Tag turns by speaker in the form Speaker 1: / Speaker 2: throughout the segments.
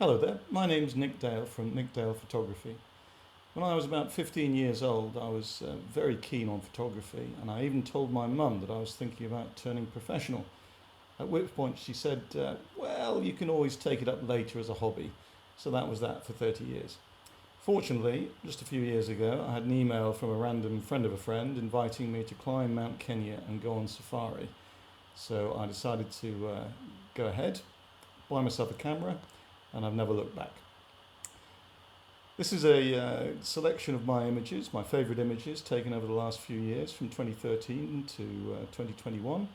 Speaker 1: Hello there, my name's Nick Dale from Nick Dale Photography. When I was about 15 years old, I was very keen on photography, and I even told my mum that I was thinking about turning professional. At which point she said, well, you can always take it up later as a hobby. So that was that for 30 years. Fortunately, just a few years ago, I had an email from a random friend of a friend inviting me to climb Mount Kenya and go on safari. So I decided to go ahead, buy myself a camera, and I've never looked back. This is a selection of my images, my favourite images taken over the last few years from 2013 to 2021,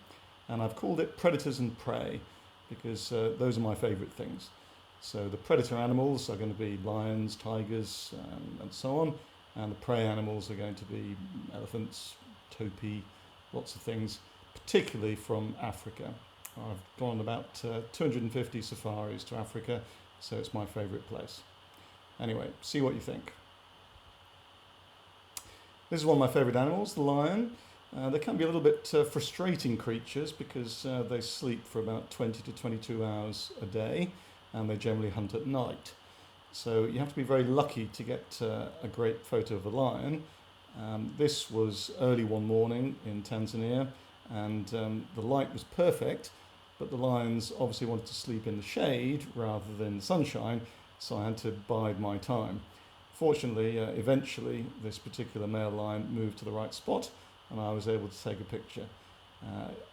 Speaker 1: and I've called it Predators and Prey because those are my favourite things. So the predator animals are going to be lions, tigers, and so on, and the prey animals are going to be elephants, topi, lots of things, particularly from Africa. I've gone about 250 safaris to Africa, so it's my favourite place. Anyway, see what you think. This is one of my favourite animals, the lion. They can be a little bit frustrating creatures because they sleep for about 20 to 22 hours a day, and they generally hunt at night. So you have to be very lucky to get a great photo of a lion. This was early one morning in Tanzania, and the light was perfect, but the lions obviously wanted to sleep in the shade rather than the sunshine, so I had to bide my time. Fortunately, eventually this particular male lion moved to the right spot and I was able to take a picture.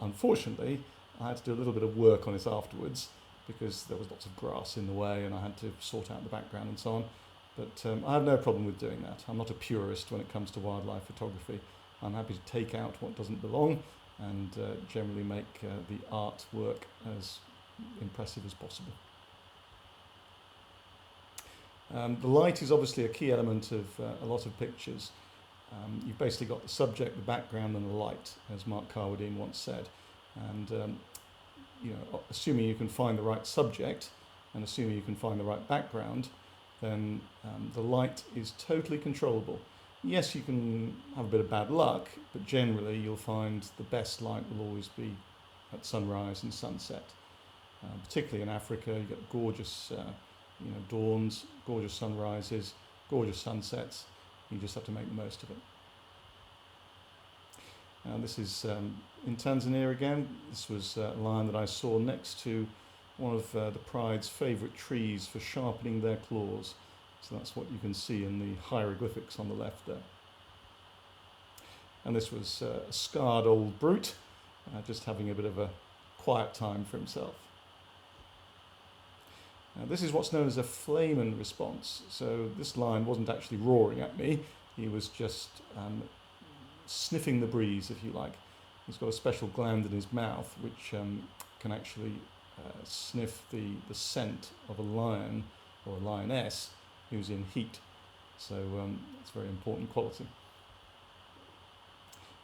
Speaker 1: Unfortunately, I had to do a little bit of work on it afterwards because there was lots of grass in the way and I had to sort out the background and so on. But I have no problem with doing that. I'm not a purist when it comes to wildlife photography. I'm happy to take out what doesn't belong and generally make the artwork as impressive as possible. The light is obviously a key element of a lot of pictures. You've basically got the subject, the background and the light, as Mark Carwadine once said. And assuming you can find the right subject and assuming you can find the right background, then the light is totally controllable. Yes, you can have a bit of bad luck, but generally you'll find the best light will always be at sunrise and sunset. Particularly in Africa, you get gorgeous dawns, gorgeous sunrises, gorgeous sunsets. You just have to make the most of it. This is in Tanzania again. This was a lion that I saw next to one of the pride's favourite trees for sharpening their claws. So that's what you can see in the hieroglyphics on the left there. And this was a scarred old brute, just having a bit of a quiet time for himself. This is what's known as a flamen response. So this lion wasn't actually roaring at me, he was just sniffing the breeze, if you like. He's got a special gland in his mouth which can actually sniff the scent of a lion or a lioness who's in heat. So it's a very important quality.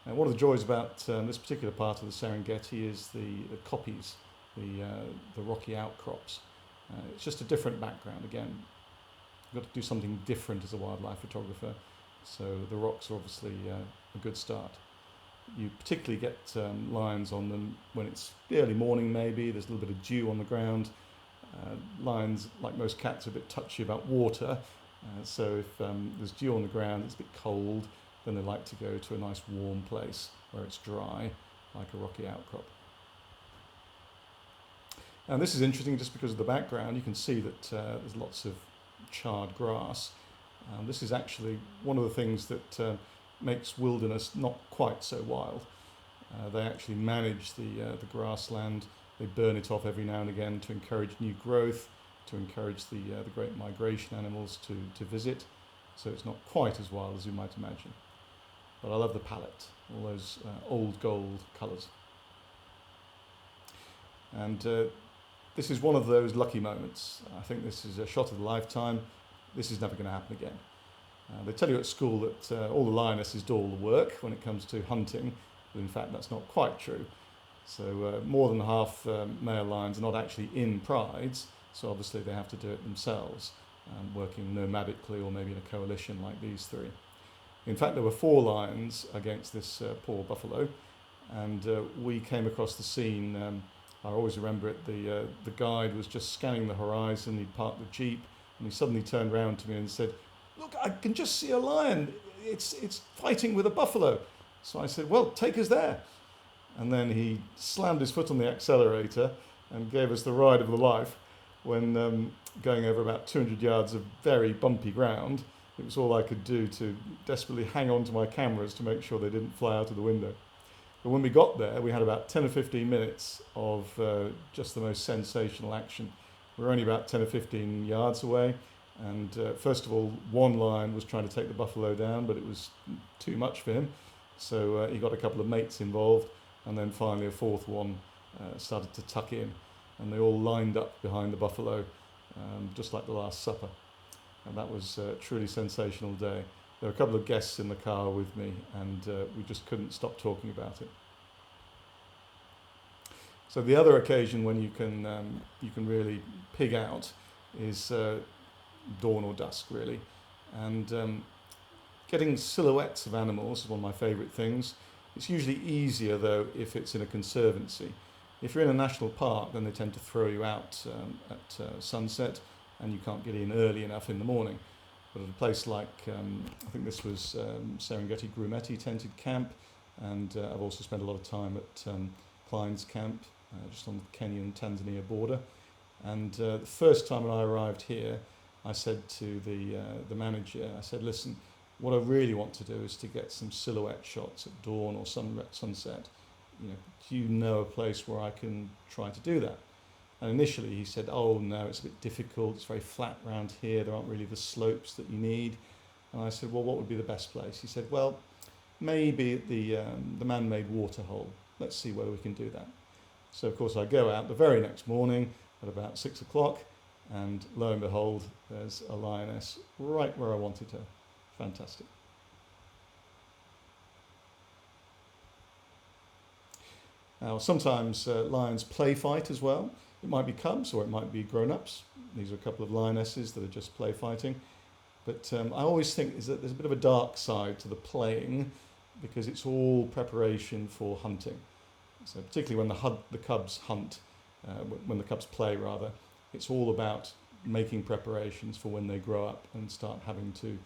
Speaker 1: Now, one of the joys about this particular part of the Serengeti is the kopjes, the rocky outcrops. It's just a different background again. You've got to do something different as a wildlife photographer, so the rocks are obviously a good start. You particularly get lions on them when it's the early morning maybe, there's a little bit of dew on the ground. Lions, like most cats, are a bit touchy about water, so if there's dew on the ground, it's a bit cold, then they like to go to a nice warm place where it's dry, like a rocky outcrop. And this is interesting just because of the background. You can see that there's lots of charred grass. This is actually one of the things that makes wilderness not quite so wild. They actually manage the grassland. They burn it off every now and again to encourage new growth, to encourage the great migration animals to visit. So it's not quite as wild as you might imagine. But I love the palette, all those old gold colours. And this is one of those lucky moments. I think this is a shot of a lifetime. This is never going to happen again. They tell you at school that all the lionesses do all the work when it comes to hunting, but in fact that's not quite true. So more than half male lions are not actually in prides, so obviously they have to do it themselves, working nomadically or maybe in a coalition like these three. In fact, there were 4 lions against this poor buffalo, and we came across the scene I always remember it. The guide was just scanning the horizon. He parked the jeep, and he suddenly turned around to me and said, "Look, I can just see a lion. It's fighting with a buffalo." So I said, "Well, take us there." And then he slammed his foot on the accelerator and gave us the ride of the life when going over about 200 yards of very bumpy ground. It was all I could do to desperately hang on to my cameras to make sure they didn't fly out of the window. But when we got there, we had about 10 or 15 minutes of just the most sensational action. We were only about 10 or 15 yards away, and first of all, one lion was trying to take the buffalo down, but it was too much for him. So he got a couple of mates involved, and then finally a fourth one started to tuck in, and they all lined up behind the buffalo, just like the Last Supper. And that was a truly sensational day. There were a couple of guests in the car with me, and we just couldn't stop talking about it. So the other occasion when you can really pig out is dawn or dusk, really. And getting silhouettes of animals is one of my favourite things. It's usually easier, though, if it's in a conservancy. If you're in a national park, then they tend to throw you out at sunset, and you can't get in early enough in the morning. But at a place like, I think this was Serengeti Grumeti tented camp, and I've also spent a lot of time at Klein's camp, just on the Kenyan-Tanzania border. And the first time when I arrived here, I said to the manager, I said, "Listen, what I really want to do is to get some silhouette shots at dawn or sunset. Do you know a place where I can try to do that?" And initially he said, "Oh no, it's a bit difficult, it's very flat around here, there aren't really the slopes that you need." And I said, "Well, what would be the best place?" He said, "Well, maybe at the man-made waterhole. Let's see whether we can do that." So of course I go out the very next morning at about 6 o'clock, and lo and behold, there's a lioness right where I wanted her. Fantastic. Now, sometimes lions play fight as well. It might be cubs or it might be grown-ups. These are a couple of lionesses that are just play fighting. But I always think is that there's a bit of a dark side to the playing, because it's all preparation for hunting. So particularly when the cubs hunt, when the cubs play rather, it's all about making preparations for when they grow up and start having to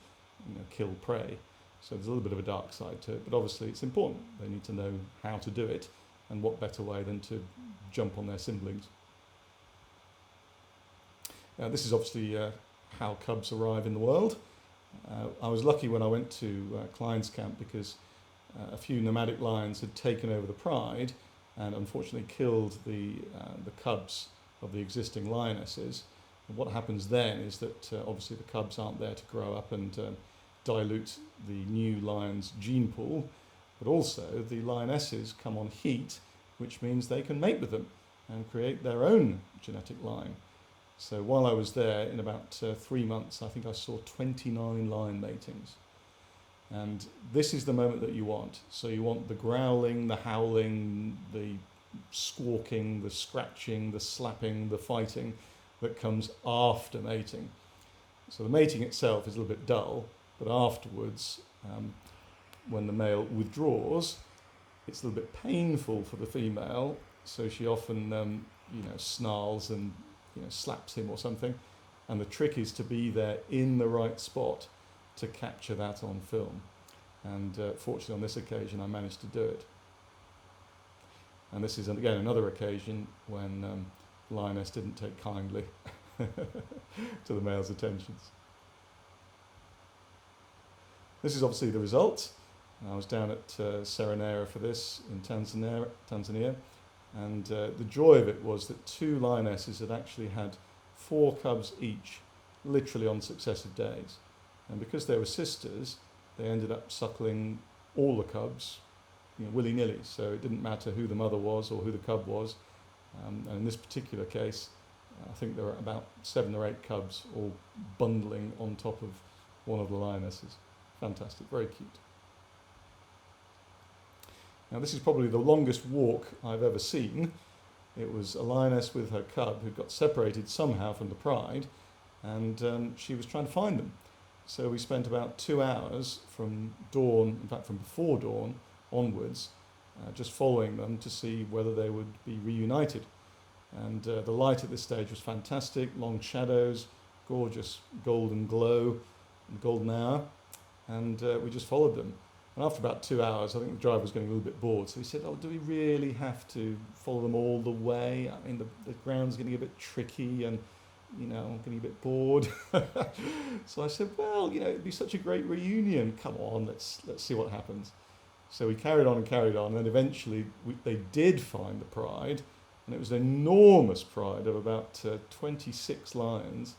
Speaker 1: kill prey. So there's a little bit of a dark side to it, but obviously it's important. They need to know how to do it, and what better way than to jump on their siblings. This is obviously how cubs arrive in the world. I was lucky when I went to Klein's camp, because a few nomadic lions had taken over the pride and unfortunately killed the cubs of the existing lionesses. And what happens then is that obviously the cubs aren't there to grow up and dilute the new lion's gene pool, but also the lionesses come on heat, which means they can mate with them and create their own genetic line. So while I was there, in about 3 months, I think I saw 29 lion matings. And this is the moment that you want. So you want the growling, the howling, the squawking, the scratching, the slapping, the fighting that comes after mating. So the mating itself is a little bit dull, but afterwards, when the male withdraws, it's a little bit painful for the female, so she often snarls and slaps him or something. And the trick is to be there in the right spot to capture that on film. And fortunately on this occasion I managed to do it. And this is again another occasion when lioness didn't take kindly to the male's attentions. This is obviously the result. I was down at Serenera for this in Tanzania, and the joy of it was that 2 lionesses had actually had 4 cubs each, literally on successive days. And because they were sisters, they ended up suckling all the cubs, willy-nilly. So it didn't matter who the mother was or who the cub was. And in this particular case, I think there were about 7 or 8 cubs all bundling on top of one of the lionesses. Fantastic, very cute. Now this is probably the longest walk I've ever seen. It was a lioness with her cub who got separated somehow from the pride, and she was trying to find them. So we spent about 2 hours from dawn, in fact from before dawn onwards, just following them to see whether they would be reunited. And the light at this stage was fantastic, long shadows, gorgeous golden glow, golden hour, and we just followed them. And after about 2 hours, I think the driver was getting a little bit bored, so he said, "Oh, do we really have to follow them all the way? I mean, the ground's getting a bit tricky, and I'm getting a bit bored." So I said, "Well, it'd be such a great reunion. Come on, let's see what happens." So we carried on, and then eventually they did find the pride, and it was an enormous pride of about 26 lions,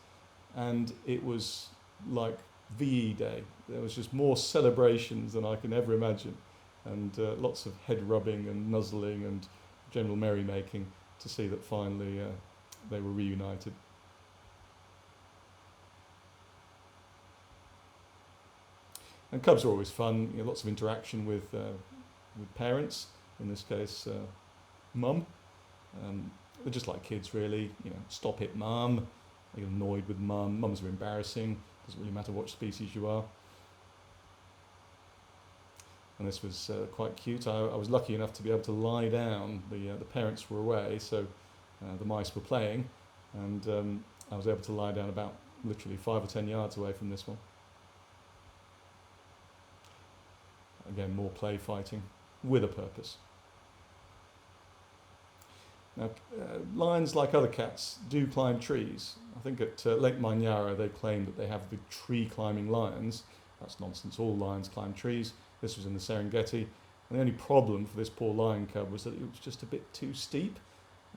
Speaker 1: and it was like VE Day. There was just more celebrations than I can ever imagine, and lots of head rubbing and nuzzling and general merrymaking to see that finally they were reunited. And cubs are always fun. Lots of interaction with parents. In this case, mum. They're just like kids, really. Stop it, mum. They get annoyed with mum. Mums are embarrassing. Doesn't really matter what species you are. And this was quite cute. I was lucky enough to be able to lie down. The parents were away, so the mice were playing, and I was able to lie down about literally 5 or 10 yards away from this one. Again, more play fighting with a purpose. Now, lions, like other cats, do climb trees. I think at Lake Manyara they claim that they have the tree-climbing lions. That's nonsense. All lions climb trees. This was in the Serengeti. And the only problem for this poor lion cub was that it was just a bit too steep,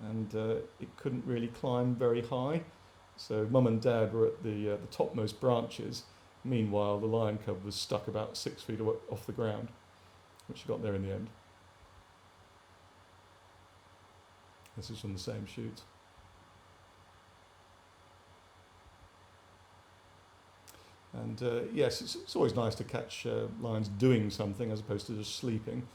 Speaker 1: and it couldn't really climb very high. So mum and dad were at the topmost branches. Meanwhile, the lion cub was stuck about 6 feet off the ground, which she got there in the end. This is from the same shoot. And yes, it's always nice to catch lions doing something as opposed to just sleeping.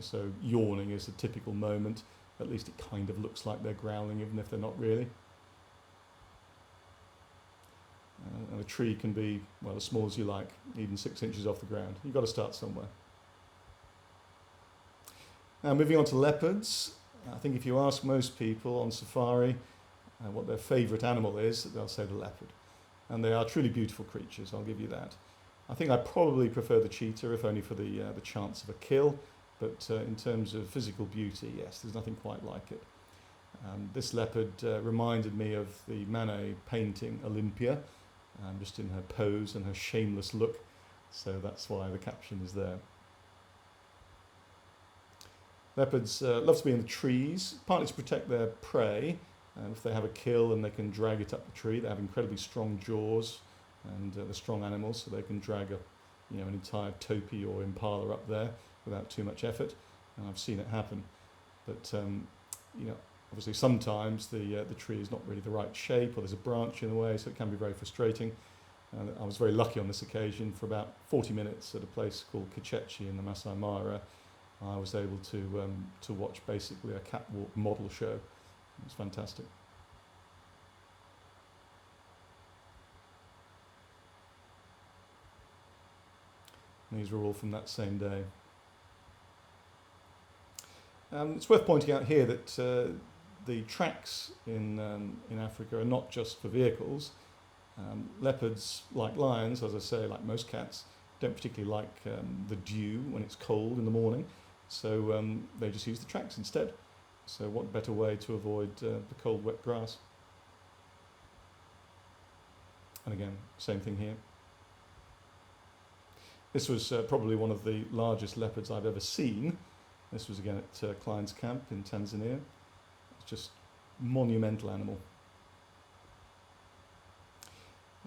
Speaker 1: So yawning is a typical moment. At least it kind of looks like they're growling, even if they're not really. And a tree can be, well, as small as you like, even 6 inches off the ground. You've got to start somewhere. Now, moving on to leopards. I think if you ask most people on safari what their favourite animal is, they'll say the leopard. And they are truly beautiful creatures, I'll give you that. I think I probably prefer the cheetah, if only for the chance of a kill. But in terms of physical beauty, yes, there's nothing quite like it. This leopard reminded me of the Manet painting Olympia, just in her pose and her shameless look. So that's why the caption is there. Leopards love to be in the trees, partly to protect their prey. If they have a kill and they can drag it up the tree, they have incredibly strong jaws, and they're strong animals, so they can drag an entire topi or impala up there without too much effort. And I've seen it happen. But obviously sometimes the tree is not really the right shape, or there's a branch in the way, so it can be very frustrating. I was very lucky on this occasion. For about 40 minutes at a place called Kachechi in the Masai Mara, I was able to watch basically a catwalk model show. It was fantastic. And these were all from that same day. It's worth pointing out here that the tracks in Africa are not just for vehicles. Leopards, like lions, as I say, like most cats, don't particularly like the dew when it's cold in the morning, so they just use the tracks instead. So what better way to avoid the cold, wet grass? And again, same thing here. This was probably one of the largest leopards I've ever seen. This was again at Klein's camp in Tanzania. It's just monumental animal.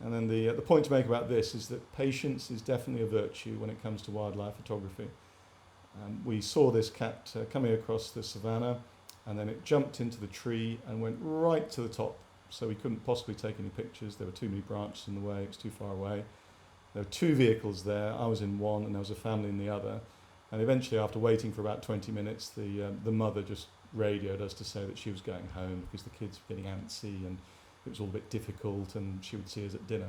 Speaker 1: And then the point to make about this is that patience is definitely a virtue when it comes to wildlife photography. We saw this cat coming across the savannah, and then it jumped into the tree and went right to the top. So we couldn't possibly take any pictures. There were too many branches in the way. It was too far away. There were 2 vehicles there. I was in one, and there was a family in the other. And eventually, after waiting for about 20 minutes, the mother just radioed us to say that she was going home because the kids were getting antsy and it was all a bit difficult, and she would see us at dinner.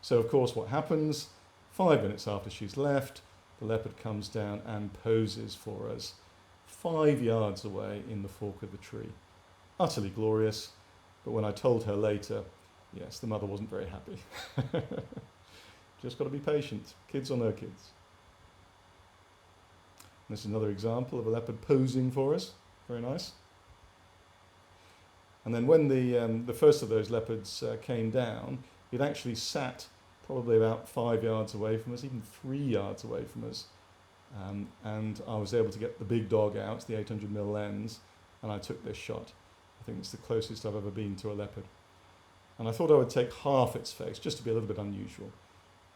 Speaker 1: So, of course, what happens? 5 minutes after she's left, the leopard comes down and poses for us 5 yards away in the fork of the tree. utterly glorious, but when I told her later, yes, the mother wasn't very happy. Just got to be patient, kids or no kids. This is another example of a leopard posing for us. Very nice. And then when the first of those leopards came down, it actually sat probably about 5 yards away from us, even 3 yards away from us. And I was able to get the big dog out, the 800mm lens, and I took this shot. I think it's the closest I've ever been to a leopard. And I thought I would take half its face, just to be a little bit unusual.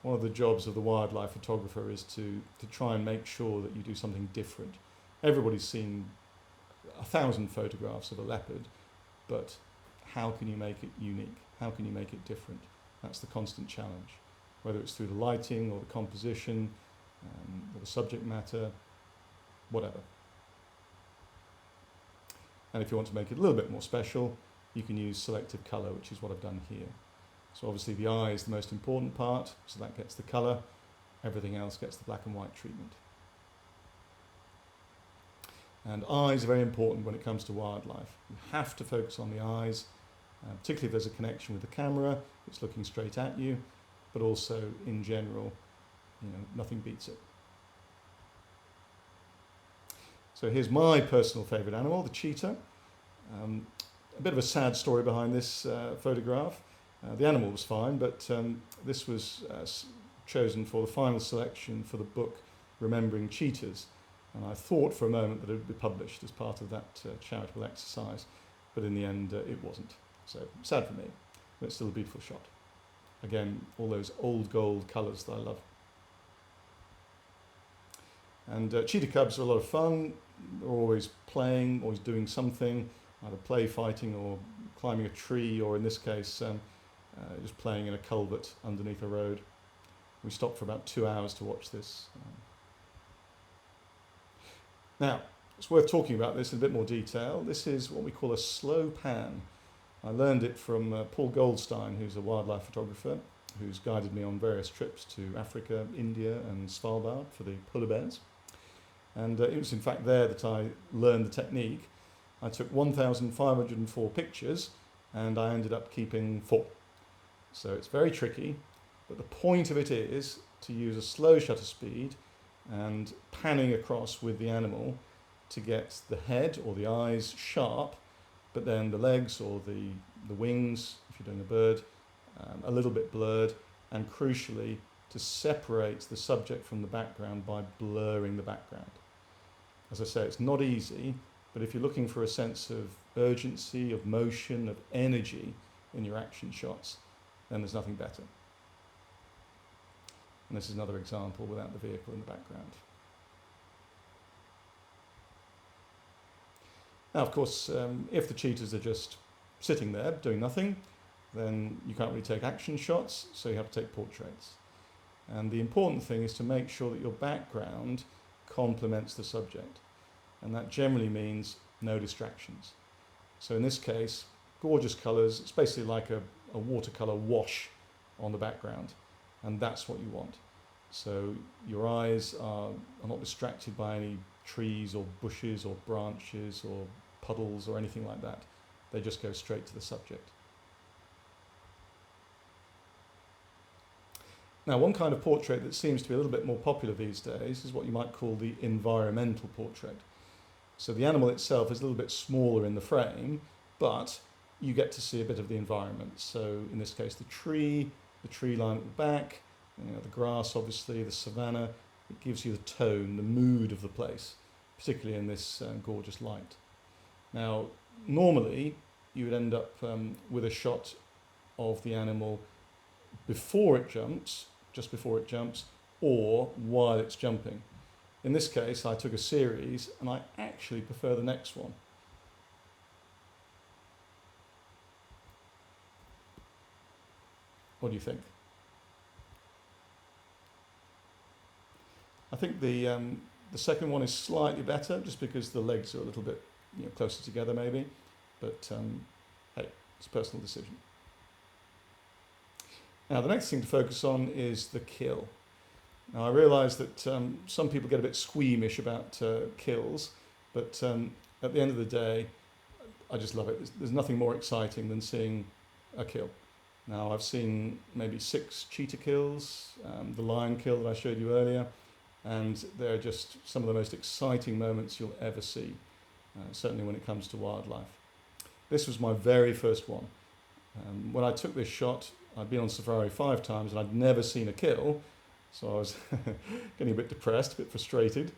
Speaker 1: One of the jobs of the wildlife photographer is to try and make sure that you do something different. Everybody's seen 1,000 photographs of a leopard, but how can you make it unique? How can you make it different? That's the constant challenge, whether it's through the lighting or the composition or the subject matter, whatever. And if you want to make it a little bit more special, you can use selective colour, which is what I've done here. So obviously the eye is the most important part, so that gets the colour. Everything else gets the black and white treatment. And eyes are very important when it comes to wildlife. You have to focus on the eyes, particularly if there's a connection with the camera, it's looking straight at you, but also in general, nothing beats it. So here's my personal favourite animal, the cheetah. A bit of a sad story behind this photograph. The animal was fine, but this was chosen for the final selection for the book Remembering Cheetahs. And I thought for a moment that it would be published as part of that charitable exercise, but in the end it wasn't. So sad for me, but it's still a beautiful shot. Again, all those old gold colours that I love. And cheetah cubs are a lot of fun. They're always playing, always doing something, either play fighting or climbing a tree, or in this case, just playing in a culvert underneath a road. We stopped for about 2 hours to watch this. Now, it's worth talking about this in a bit more detail. This is what we call a slow pan. I learned it from Paul Goldstein, who's a wildlife photographer, who's guided me on various trips to Africa, India and Svalbard for the polar bears. And it was in fact there that I learned the technique. I took 1,504 pictures and I ended up keeping 4. So it's very tricky, but the point of it is to use a slow shutter speed and panning across with the animal to get the head or the eyes sharp, but then the legs or the wings, if you're doing a bird, a little bit blurred, and crucially to separate the subject from the background by blurring the background. As I say, it's not easy, but if you're looking for a sense of urgency, of motion, of energy in your action shots, then there's nothing better. And this is another example without the vehicle in the background. Now, of course, if the cheetahs are just sitting there doing nothing, then you can't really take action shots, so you have to take portraits. And the important thing is to make sure that your background complements the subject. And that generally means no distractions. So in this case, gorgeous colours. It's basically like a watercolour wash on the background. And that's what you want. So your eyes are not distracted by any trees or bushes or branches or puddles or anything like that. They just go straight to the subject. Now, one kind of portrait that seems to be a little bit more popular these days is what you might call the environmental portrait. So the animal itself is a little bit smaller in the frame, but you get to see a bit of the environment. So in this case, the tree line at the back, the grass, obviously, the savanna. It gives you the tone, the mood of the place, particularly in this gorgeous light. Now, normally, you would end up with a shot of the animal before it jumps, just before it jumps, or while it's jumping. In this case, I took a series, and I actually prefer the next one. What do you think? I think the second one is slightly better, just because the legs are a little bit closer together, maybe. But hey, it's a personal decision. Now, the next thing to focus on is the kill. Now, I realise that some people get a bit squeamish about kills, but at the end of the day, I just love it. There's nothing more exciting than seeing a kill. Now, I've seen maybe 6 cheetah kills, the lion kill that I showed you earlier, and they're just some of the most exciting moments you'll ever see, certainly when it comes to wildlife. This was my very first one. When I took this shot, I'd been on safari 5 times and I'd never seen a kill, so I was getting a bit depressed, a bit frustrated.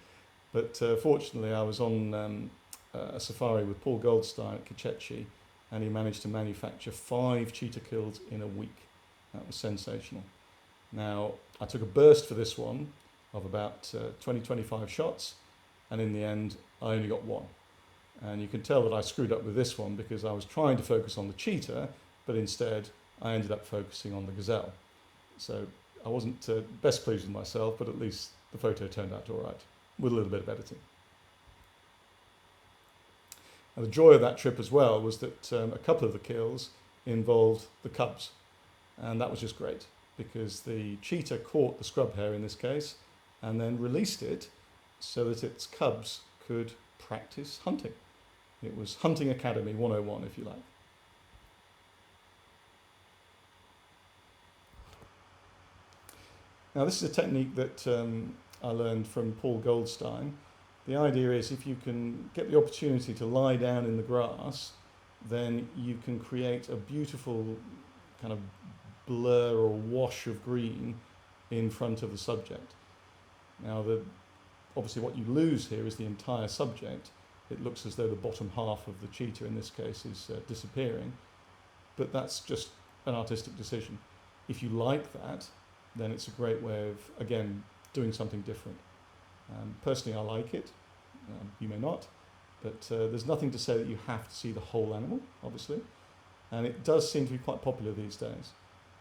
Speaker 1: But fortunately, I was on a safari with Paul Goldstein at Kichetchi, and he managed to manufacture 5 cheetah kills in a week. That was sensational. Now, I took a burst for this one of about 20-25 shots, and in the end, I only got 1. And you can tell that I screwed up with this one because I was trying to focus on the cheetah, but instead I ended up focusing on the gazelle. So I wasn't best pleased with myself, but at least the photo turned out all right, with a little bit of editing. And the joy of that trip as well was that a couple of the kills involved the cubs, and that was just great because the cheetah caught the scrub hare in this case and then released it so that its cubs could practice hunting. It was Hunting Academy 101, if you like. Now, this is a technique that I learned from Paul Goldstein. The idea is if you can get the opportunity to lie down in the grass, then you can create a beautiful kind of blur or wash of green in front of the subject. Now, obviously what you lose here is the entire subject. It looks as though the bottom half of the cheetah in this case is disappearing, but that's just an artistic decision. If you like that, then it's a great way of, again, doing something different. Personally, I like it. You may not, but there's nothing to say that you have to see the whole animal, obviously, and it does seem to be quite popular these days.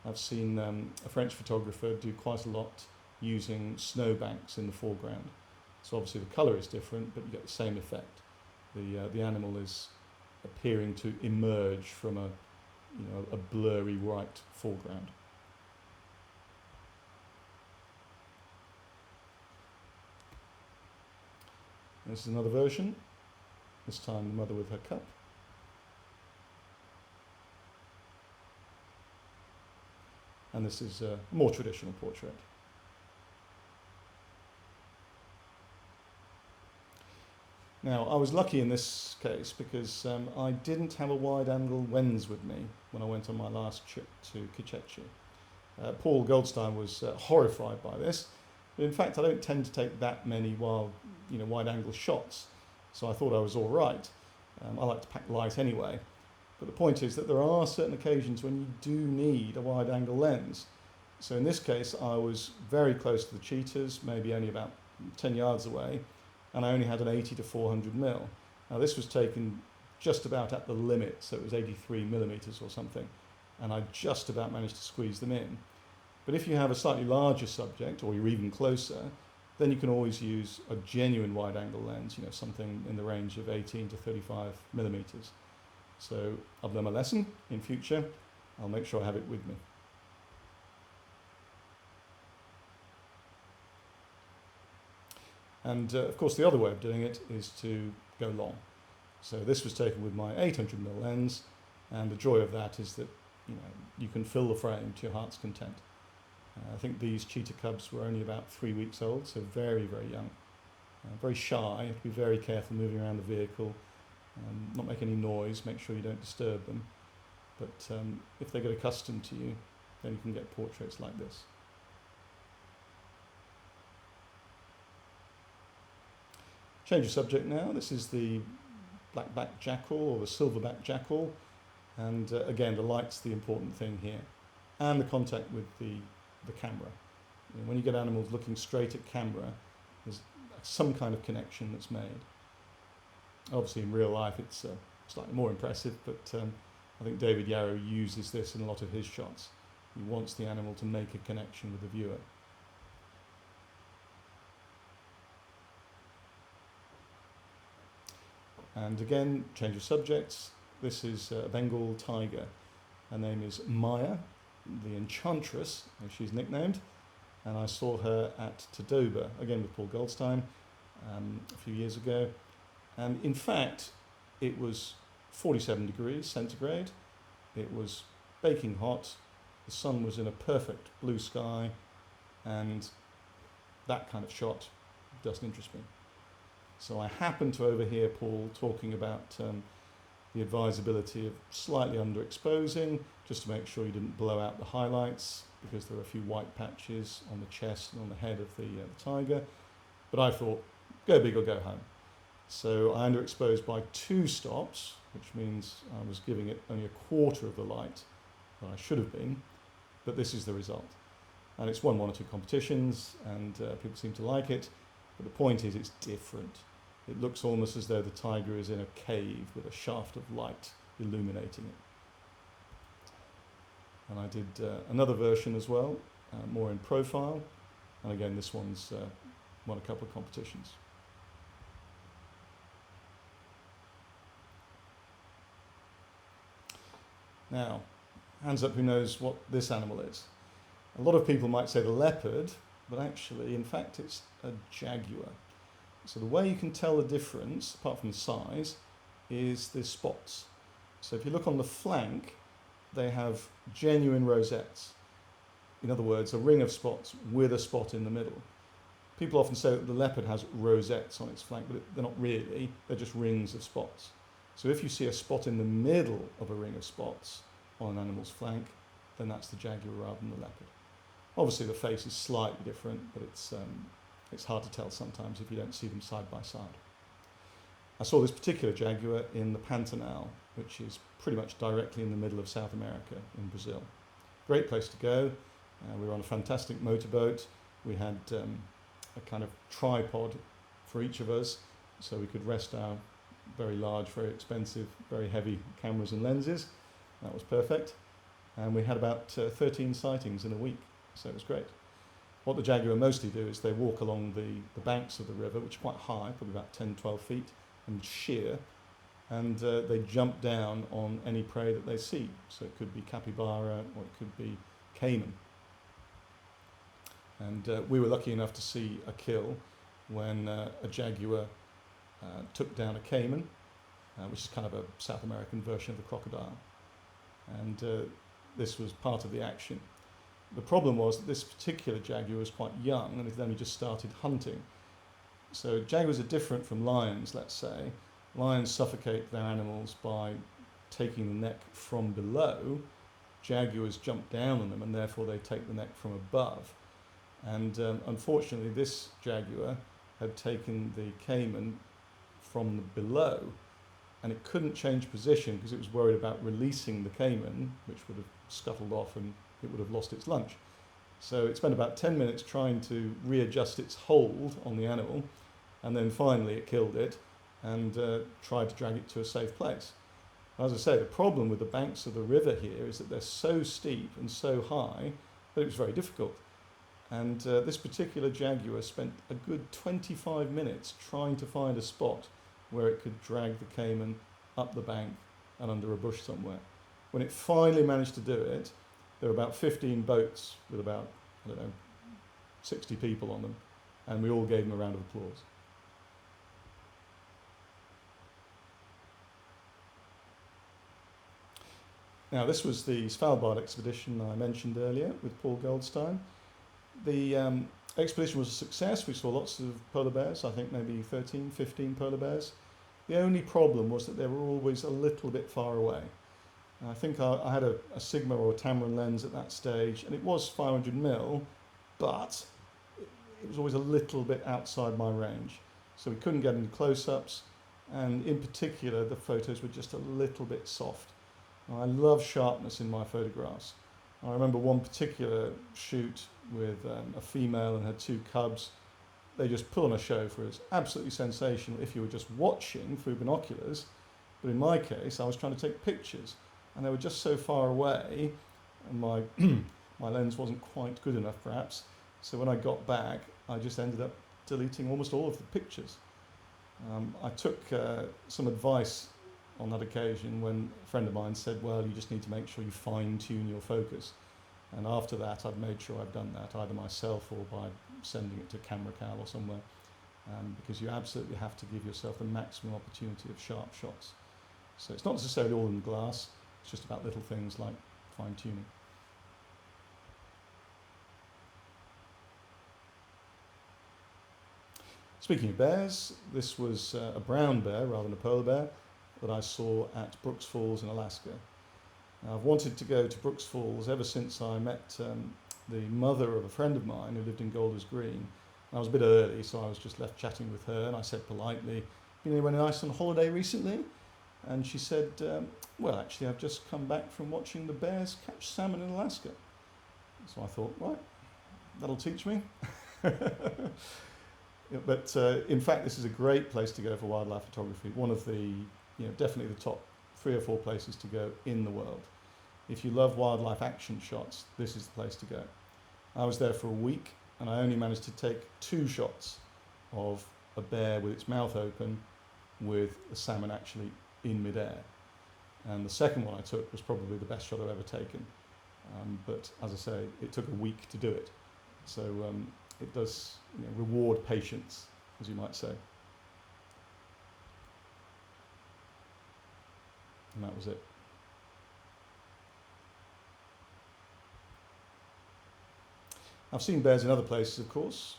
Speaker 1: I've seen a French photographer do quite a lot using snowbanks in the foreground. So obviously the colour is different, but you get the same effect. The animal is appearing to emerge from a blurry white foreground. This is another version, this time the mother with her cub. And this is a more traditional portrait. Now, I was lucky in this case because I didn't have a wide-angle lens with me when I went on my last trip to Kichetchi. Paul Goldstein was horrified by this. But in fact, I don't tend to take that many wide-angle shots, so I thought I was all right. I like to pack light anyway. But the point is that there are certain occasions when you do need a wide-angle lens. So in this case, I was very close to the cheetahs, maybe only about 10 yards away, and I only had an 80 to 400 mil. Now this was taken just about at the limit, so it was 83 millimeters or something, and I just about managed to squeeze them in. But if you have a slightly larger subject, or you're even closer, then you can always use a genuine wide-angle lens, something in the range of 18 to 35 millimeters. So I've learned my lesson. In future, I'll make sure I have it with me. And of course, the other way of doing it is to go long. So this was taken with my 800mm lens, and the joy of that is that you can fill the frame to your heart's content. I think these cheetah cubs were only about 3 weeks old, so very, very young. Very shy. You have to be very careful moving around the vehicle, not make any noise, make sure you don't disturb them. But if they get accustomed to you, then you can get portraits like this. Change of subject now. This is the black-backed jackal or the silverback jackal, and again, the light's the important thing here, and the contact with the camera. When you get animals looking straight at camera, there's some kind of connection that's made. Obviously in real life it's slightly more impressive, but I think David Yarrow uses this in a lot of his shots. He wants the animal to make a connection with the viewer. And again, change of subjects. This is a Bengal tiger. Her name is Maya, the Enchantress, as she's nicknamed, and I saw her at Tadoba, again with Paul Goldstein, a few years ago. And in fact, it was 47 degrees centigrade. It was baking hot. The sun was in a perfect blue sky, and that kind of shot doesn't interest me. So I happened to overhear Paul talking about the advisability of slightly underexposing, just to make sure you didn't blow out the highlights, because there were a few white patches on the chest and on the head of the tiger. But I thought, go big or go home. So I underexposed by 2 stops, which means I was giving it only a quarter of the light that I should have been, but this is the result. And it's won 1 or 2 competitions, and people seem to like it, but the point is it's different. It looks almost as though the tiger is in a cave with a shaft of light illuminating it. And I did another version as well, more in profile, and again this one's won a couple of competitions. Now, hands up who knows what this animal is. A lot of people might say the leopard, but actually, in fact, it's a jaguar. So the way you can tell the difference, apart from the size, is the spots. So if you look on the flank, they have genuine rosettes. In other words, a ring of spots with a spot in the middle. People often say that the leopard has rosettes on its flank, but they're not really, they're just rings of spots. So if you see a spot in the middle of a ring of spots on an animal's flank, then that's the jaguar rather than the leopard. Obviously the face is slightly different, but it's hard to tell sometimes if you don't see them side by side. I saw this particular jaguar in the Pantanal, which is pretty much directly in the middle of South America in Brazil. Great place to go. We were on a fantastic motorboat. We had a kind of tripod for each of us, so we could rest our very large, very expensive, very heavy cameras and lenses. That was perfect. And we had about 13 sightings in a week, so it was great. What the jaguar mostly do is they walk along the banks of the river, which are quite high, probably about 10, 12 feet, and sheer, and they jump down on any prey that they see. So it could be capybara, or it could be caiman. And we were lucky enough to see a kill when a jaguar took down a caiman, which is kind of a South American version of the crocodile. And this was part of the action. The problem was that this particular jaguar was quite young and it had only just started hunting. So jaguars are different from lions, let's say. Lions suffocate their animals by taking the neck from below. Jaguars jump down on them and therefore they take the neck from above. And unfortunately this jaguar had taken the caiman from the below, and it couldn't change position because it was worried about releasing the caiman, which would have scuttled off and it would have lost its lunch. So it spent about 10 minutes trying to readjust its hold on the animal, and then finally it killed it and tried to drag it to a safe place. As I say, the problem with the banks of the river here is that they're so steep and so high that it was very difficult. And this particular jaguar spent a good 25 minutes trying to find a spot where it could drag the caiman up the bank and under a bush somewhere. When it finally managed to do it, there were about 15 boats with about, 60 people on them, and we all gave them a round of applause. Now, this was the Svalbard expedition I mentioned earlier with Paul Goldstein. The expedition was a success. We saw lots of polar bears, I think maybe 13, 15 polar bears. The only problem was that they were always a little bit far away. And I think I had a Sigma or a Tamron lens at that stage, and it was 500mm, but it was always a little bit outside my range. So we couldn't get any close-ups, and in particular, the photos were just a little bit soft. Now, I love sharpness in my photographs. I remember one particular shoot with a female and her 2 cubs. They just put on a show for us. Absolutely sensational if you were just watching through binoculars. But in my case, I was trying to take pictures, and they were just so far away, and my my lens wasn't quite good enough, perhaps. So when I got back, I just ended up deleting almost all of the pictures. I took some advice on that occasion when a friend of mine said, well, you just need to make sure you fine-tune your focus. And after that, I've made sure I've done that, either myself or by sending it to CameraCal or somewhere, because you absolutely have to give yourself the maximum opportunity of sharp shots. So it's not necessarily all in glass, it's just about little things like fine-tuning. Speaking of bears, this was a brown bear rather than a polar bear that I saw at Brooks Falls in Alaska. Now, I've wanted to go to Brooks Falls ever since I met the mother of a friend of mine who lived in Golders Green. I was a bit early, so I was just left chatting with her, and I said politely, "Been anywhere nice on holiday recently?" And she said, "Well, actually, I've just come back from watching the bears catch salmon in Alaska." So I thought, right, that'll teach me. But in fact, this is a great place to go for wildlife photography. One of the, definitely the top 3 or 4 places to go in the world. If you love wildlife action shots, this is the place to go. I was there for a week, and I only managed to take 2 shots of a bear with its mouth open with a salmon actually in midair. And the second one I took was probably the best shot I've ever taken. But as I say, it took a week to do it. So it does reward patience, as you might say. And that was it. I've seen bears in other places, of course,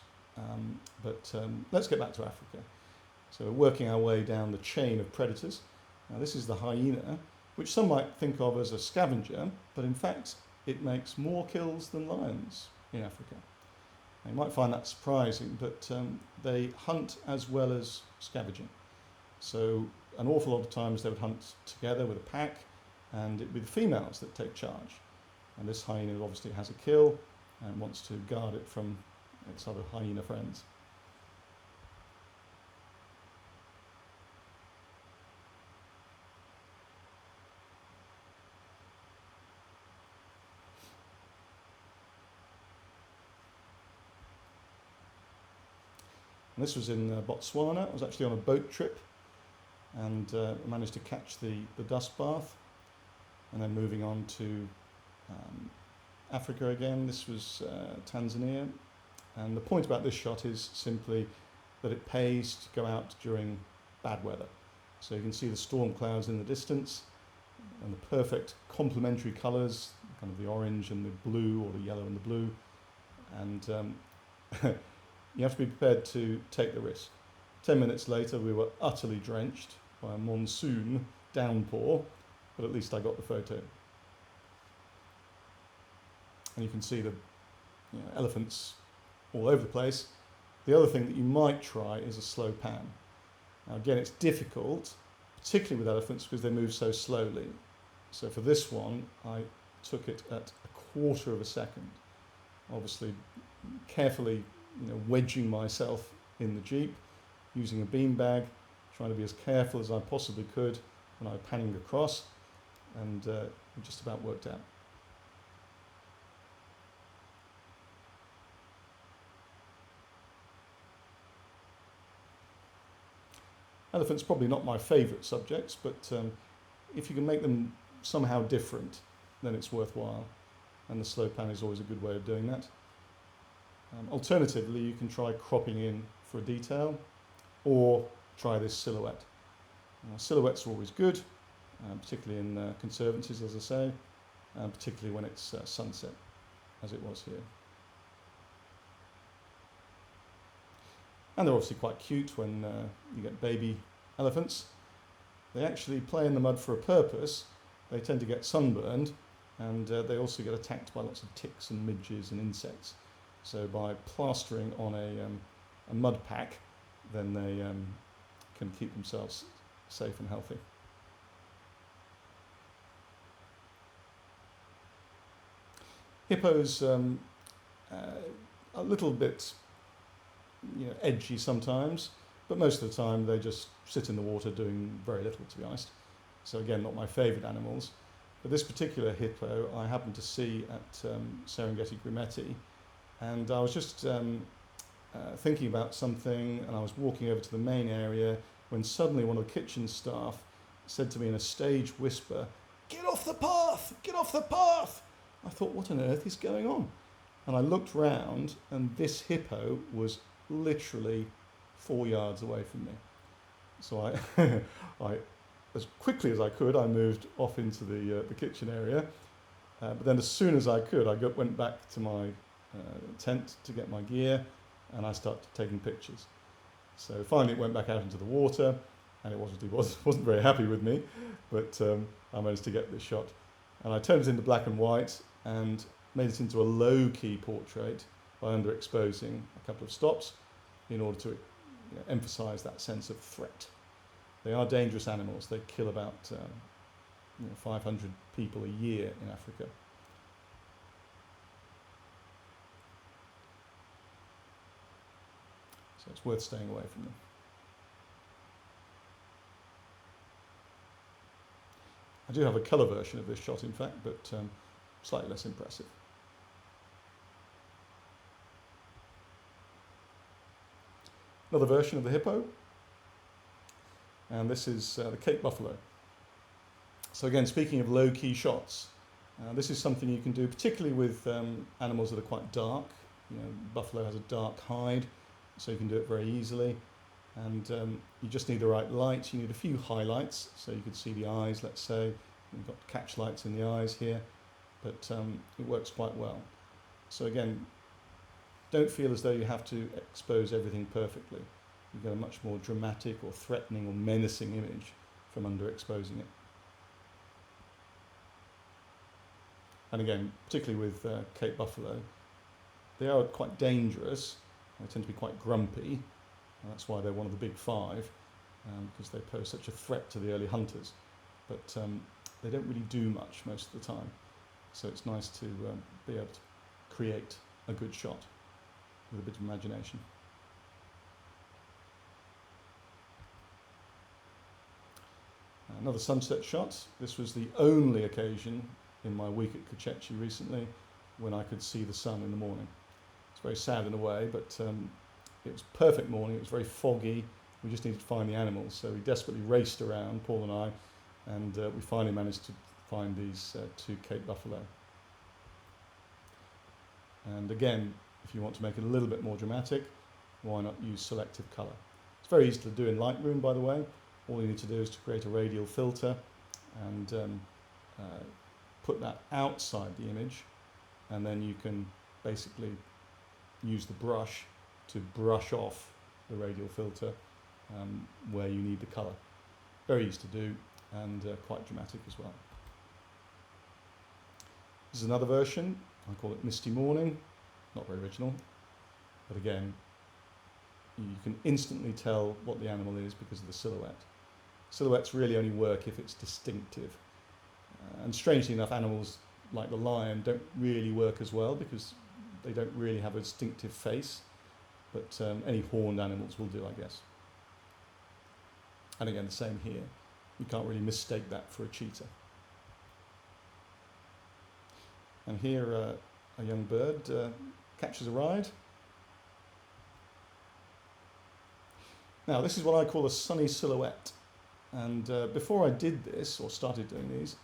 Speaker 1: but let's get back to Africa. So we're working our way down the chain of predators. Now this is the hyena, which some might think of as a scavenger, but in fact it makes more kills than lions in Africa. You might find that surprising, but they hunt as well as scavenging. So an awful lot of times they would hunt together with a pack, and it'd be the females that take charge. And this hyena obviously has a kill and wants to guard it from its other hyena friends. And this was in Botswana. I was actually on a boat trip and managed to catch the dust bath, and then moving on to Africa again. This was Tanzania, and the point about this shot is simply that it pays to go out during bad weather. So you can see the storm clouds in the distance and the perfect complementary colours, kind of the orange and the blue, or the yellow and the blue, and you have to be prepared to take the risk. 10 minutes later we were utterly drenched by a monsoon downpour, but at least I got the photo. And you can see the elephants all over the place. The other thing that you might try is a slow pan. Now again, it's difficult, particularly with elephants, because they move so slowly. So for this one, I took it at 1/4 of a second. Obviously, carefully wedging myself in the Jeep, using a beanbag, trying to be as careful as I possibly could when I was panning across, and it just about worked out. Elephants probably not my favourite subjects, but if you can make them somehow different, then it's worthwhile, and the slow pan is always a good way of doing that. Alternatively, you can try cropping in for a detail, or try this silhouette. Silhouettes are always good, particularly in conservancies, as I say, and particularly when it's sunset, as it was here. And they're obviously quite cute when you get baby elephants. They actually play in the mud for a purpose. They tend to get sunburned, and they also get attacked by lots of ticks and midges and insects. So by plastering on a mud pack, then they can keep themselves safe and healthy. Hippos, a little bit edgy sometimes, but most of the time they just sit in the water doing very little, to be honest. So again, not my favourite animals. But this particular hippo I happened to see at Serengeti Grimeti, and I was just thinking about something, and I was walking over to the main area when suddenly one of the kitchen staff said to me in a stage whisper, "Get off the path! Get off the path!" I thought, what on earth is going on? And I looked round, and this hippo was literally 4 yards away from me. So I as quickly as I could, I moved off into the kitchen area. But then as soon as I could, went back to my tent to get my gear, and I started taking pictures. So finally it went back out into the water, and it wasn't very happy with me, but I managed to get this shot. And I turned it into black and white and made it into a low-key portrait by underexposing a couple of stops in order to emphasize that sense of threat. They are dangerous animals. They kill about 500 people a year in Africa. So it's worth staying away from them. I do have a colour version of this shot, in fact, but slightly less impressive. Another version of the hippo, and this is the Cape buffalo. So again, speaking of low-key shots, this is something you can do particularly with animals that are quite dark. Buffalo has a dark hide, so you can do it very easily. And you just need the right light. You need a few highlights, so you can see the eyes, let's say. You've got catch lights in the eyes here, but it works quite well. So again, don't feel as though you have to expose everything perfectly. You get a much more dramatic or threatening or menacing image from underexposing it. And again, particularly with Cape buffalo, they are quite dangerous. They tend to be quite grumpy, and that's why they're one of the big five, because they pose such a threat to the early hunters. But they don't really do much most of the time. So it's nice to be able to create a good shot with a bit of imagination. Another sunset shot. This was the only occasion in my week at Kachechi recently when I could see the sun in the morning. It's very sad in a way, but it was a perfect morning. It was very foggy. We just needed to find the animals, so we desperately raced around, Paul and I, and we finally managed to find these two Cape buffalo. And again, if you want to make it a little bit more dramatic, why not use selective colour? It's very easy to do in Lightroom, by the way. All you need to do is to create a radial filter and put that outside the image, and then you can basically use the brush to brush off the radial filter where you need the colour. Very easy to do and quite dramatic as well. This is another version. I call it Misty Morning. Not very original, but again, you can instantly tell what the animal is because of the silhouette. Silhouettes really only work if it's distinctive. And strangely enough, animals like the lion don't really work as well because they don't really have a distinctive face, but any horned animals will do, I guess. And again, the same here. You can't really mistake that for a cheetah. And here a young bird catches a ride. Now, this is what I call a sunny silhouette. And before I did this, or started doing these,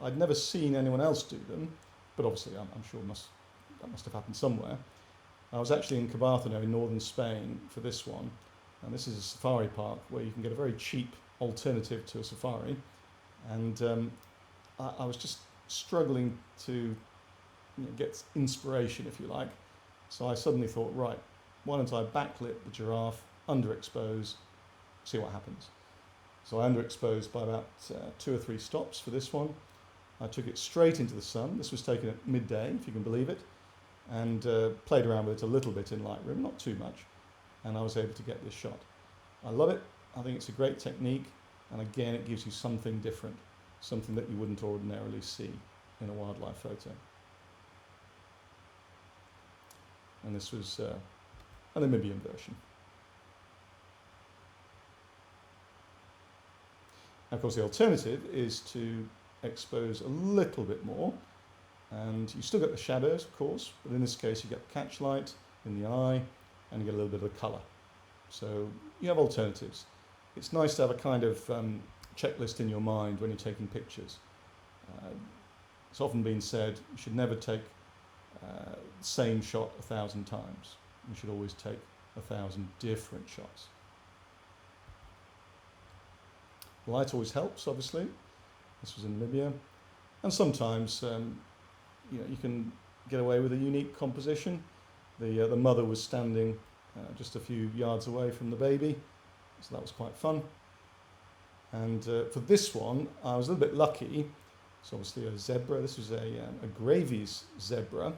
Speaker 1: I'd never seen anyone else do them, but obviously I'm sure that must have happened somewhere. I was actually in Cabartheno in northern Spain for this one, and this is a safari park where you can get a very cheap alternative to a safari, and I was just struggling to get inspiration, if you like. So I suddenly thought, right, why don't I backlit the giraffe, underexpose, see what happens. So I underexposed by about 2 or 3 stops for this one. I took it straight into the sun. This was taken at midday, if you can believe it, and played around with it a little bit in Lightroom, not too much, and I was able to get this shot. I love it. I think it's a great technique, and again, it gives you something different, something that you wouldn't ordinarily see in a wildlife photo. And this was a Namibian version. Of course, the alternative is to expose a little bit more, and you still get the shadows, of course, but in this case you get the catch light in the eye and you get a little bit of the colour. So you have alternatives. It's nice to have a kind of checklist in your mind when you're taking pictures. It's often been said you should never take the same shot 1,000 times. You should always take 1,000 different shots. Light always helps, obviously. This was in Libya. And sometimes you can get away with a unique composition. The mother was standing just a few yards away from the baby, so that was quite fun. And for this one, I was a little bit lucky. It's obviously a zebra. This was a Gravy's zebra,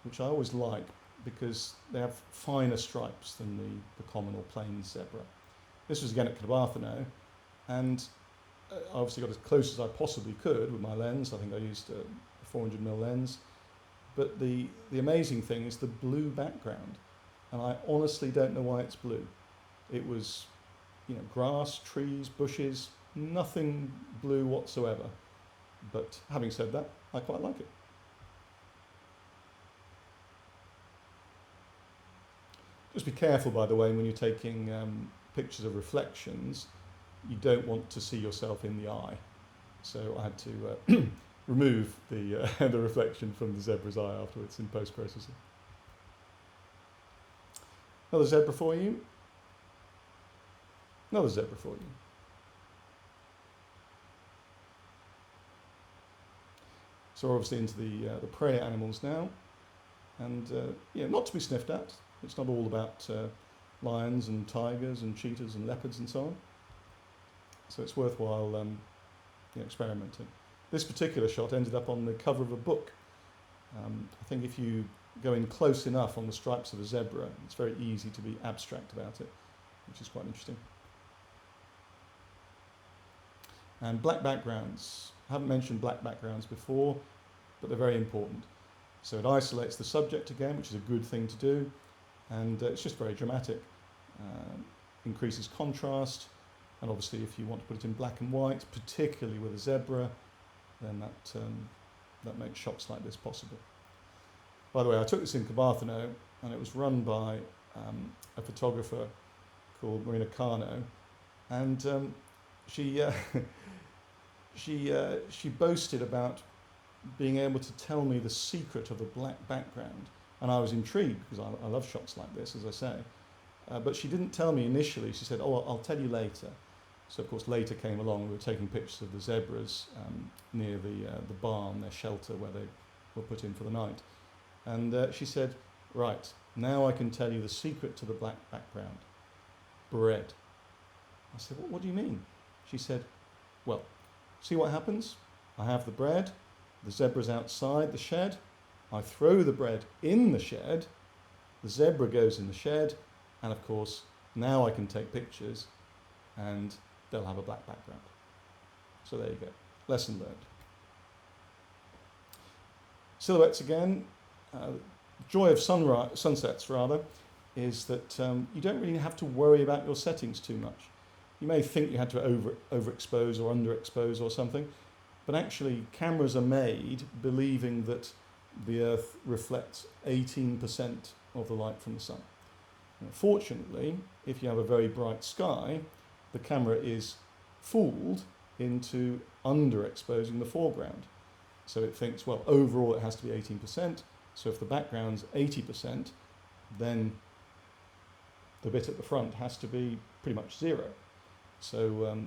Speaker 1: which I always like because they have finer stripes than the common or plain zebra. This was again at Cabarthano, and I obviously got as close as I possibly could with my lens. I think I used a 400mm lens. But the amazing thing is the blue background, and I honestly don't know why it's blue. It was, grass, trees, bushes, nothing blue whatsoever. But having said that, I quite like it. Just be careful, by the way, when you're taking pictures of reflections, you don't want to see yourself in the eye. So I had to remove the reflection from the zebra's eye afterwards in post-processing. Another zebra for you. Another zebra for you. So we're obviously into the prey animals now, and not to be sniffed at. It's not all about lions and tigers and cheetahs and leopards and so on. So it's worthwhile experimenting. This particular shot ended up on the cover of a book. I think if you go in close enough on the stripes of a zebra, it's very easy to be abstract about it, which is quite interesting. And black backgrounds. I haven't mentioned black backgrounds before, but they're very important. So it isolates the subject again, which is a good thing to do, and it's just very dramatic. Increases contrast, and obviously if you want to put it in black and white, particularly with a zebra, then that makes shots like this possible. By the way, I took this in Cabarthano, and it was run by a photographer called Marina Cano, and she boasted about being able to tell me the secret of a black background, and I was intrigued because I love shots like this, as I say. But she didn't tell me initially. She said, "Oh, I'll tell you later." So of course later came along. We were taking pictures of the zebras near the barn, their shelter where they were put in for the night, and she said, "Right, now I can tell you the secret to the black background. Bread." I said, "What do you mean?" She said, "Well, see what happens? I have the bread, the zebra's outside the shed, I throw the bread in the shed, the zebra goes in the shed, and of course, now I can take pictures and they'll have a black background." So there you go, lesson learned. Silhouettes again. Joy of sunsets rather, is that you don't really have to worry about your settings too much. You may think you had to overexpose or underexpose or something, but actually cameras are made believing that the Earth reflects 18% of the light from the sun. Now, fortunately, if you have a very bright sky, the camera is fooled into underexposing the foreground. So it thinks, well, overall it has to be 18%, so if the background's 80%, then the bit at the front has to be pretty much zero. So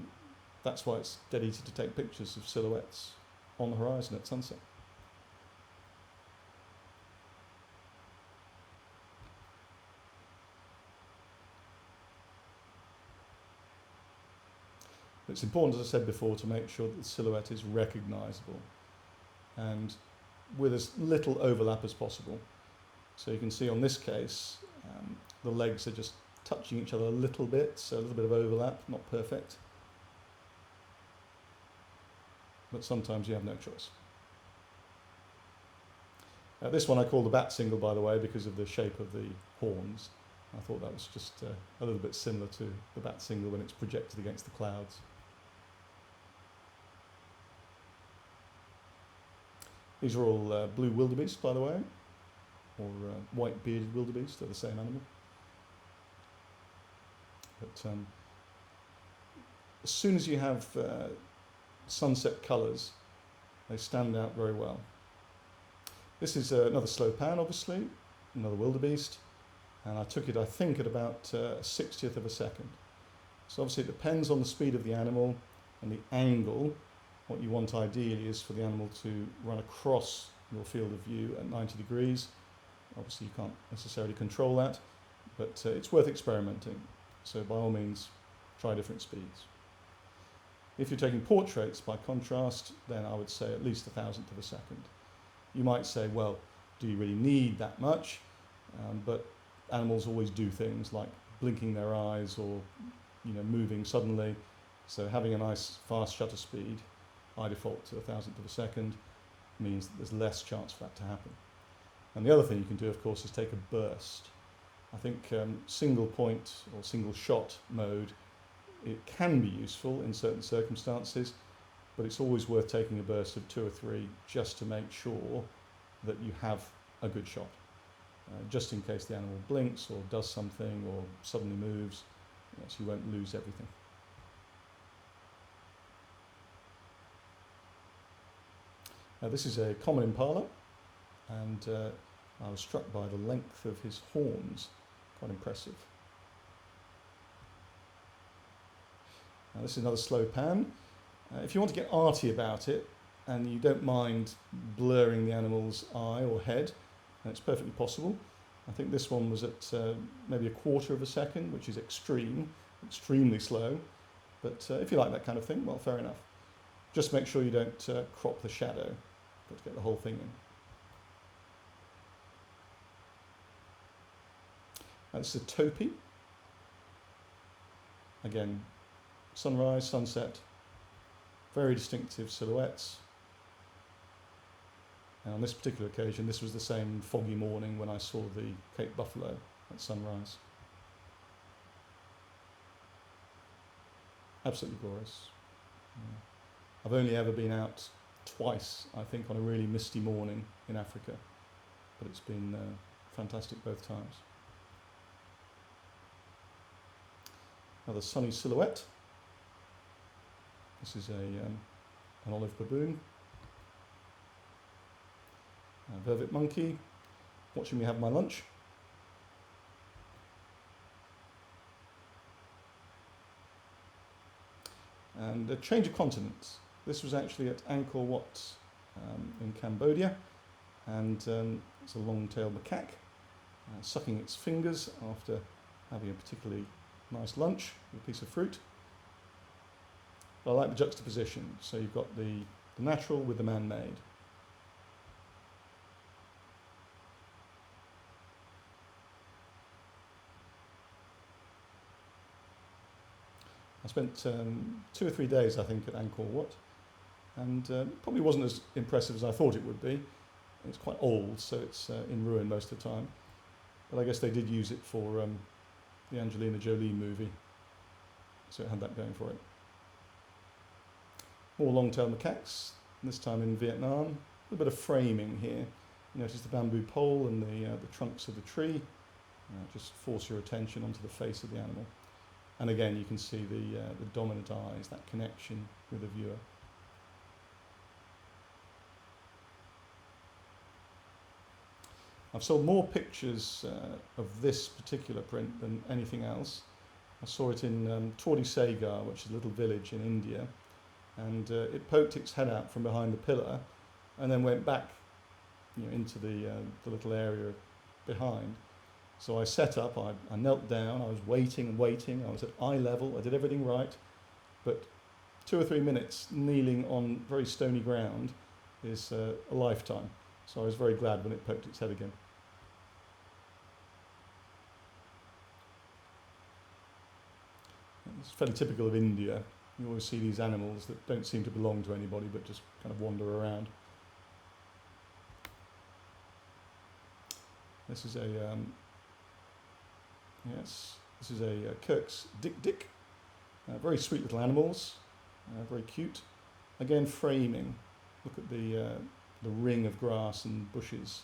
Speaker 1: that's why it's dead easy to take pictures of silhouettes on the horizon at sunset. It's important, as I said before, to make sure that the silhouette is recognizable and with as little overlap as possible. So you can see on this case, the legs are just touching each other a little bit, so a little bit of overlap, not perfect. But sometimes you have no choice. This one I call the bat single, by the way, because of the shape of the horns. I thought that was just a little bit similar to the bat single when it's projected against the clouds. These are all blue wildebeest, by the way, or white bearded wildebeest, they're the same animal. But as soon as you have sunset colours, they stand out very well. This is another slow pan, obviously, another wildebeest, and I took it, I think, at about 1/60th of a second. So obviously it depends on the speed of the animal, And the angle, what you want ideally is for the animal to run across your field of view at 90 degrees. Obviously you can't necessarily control that, but it's worth experimenting. So by all means, try different speeds. If you're taking portraits, by contrast, then I would say at least 1,000th of a second. You might say, well, do you really need that much? But animals always do things like blinking their eyes or moving suddenly. So having a nice fast shutter speed, by default to 1,000th of a second, means that there's less chance for that to happen. And the other thing you can do, of course, is take a burst. I think single point or single shot mode, it can be useful in certain circumstances, but it's always worth taking a burst of 2 or 3 just to make sure that you have a good shot. Just in case the animal blinks or does something or suddenly moves, so you won't lose everything. This is a common impala, and I was struck by the length of his horns, quite impressive. Now this is another slow pan. If you want to get arty about it, and you don't mind blurring the animal's eye or head, it's perfectly possible. I think this one was at maybe 1/4 of a second, which is extremely slow. But if you like that kind of thing, well, fair enough. Just make sure you don't crop the shadow. Got to get the whole thing in. This is a topee. Again, sunrise, sunset, very distinctive silhouettes. And on this particular occasion, this was the same foggy morning when I saw the Cape buffalo at sunrise. Absolutely glorious. I've only ever been out twice, I think, on a really misty morning in Africa, but it's been fantastic both times. Another sunny silhouette. This is an olive baboon. A vervet monkey, watching me have my lunch. And a change of continents. This was actually at Angkor Wat in Cambodia, and it's a long-tailed macaque sucking its fingers after having a particularly nice lunch with a piece of fruit. But I like the juxtaposition, so you've got the natural with the man-made. I spent 2 or 3 days, I think, at Angkor Wat, and probably wasn't as impressive as I thought it would be. It's quite old, so it's in ruin most of the time. But I guess they did use it for the Angelina Jolie movie, so it had that going for it. More long-tailed macaques, this time in Vietnam. A little bit of framing here. You notice the bamboo pole and the trunks of the tree. Just force your attention onto the face of the animal. And again, you can see the dominant eyes, that connection with the viewer. I've sold more pictures of this particular print than anything else. I saw it in Sagar, which is a little village in India, and it poked its head out from behind the pillar and then went back into the little area behind. So I set up, I knelt down, I was waiting and waiting, I was at eye level, I did everything right, but 2 or 3 minutes kneeling on very stony ground is a lifetime. So I was very glad when it poked its head again. It's fairly typical of India. You always see these animals that don't seem to belong to anybody but just kind of wander around. This is a this is a Kirk's Dick. Very sweet little animals, very cute. Again, framing. Look at the ring of grass and bushes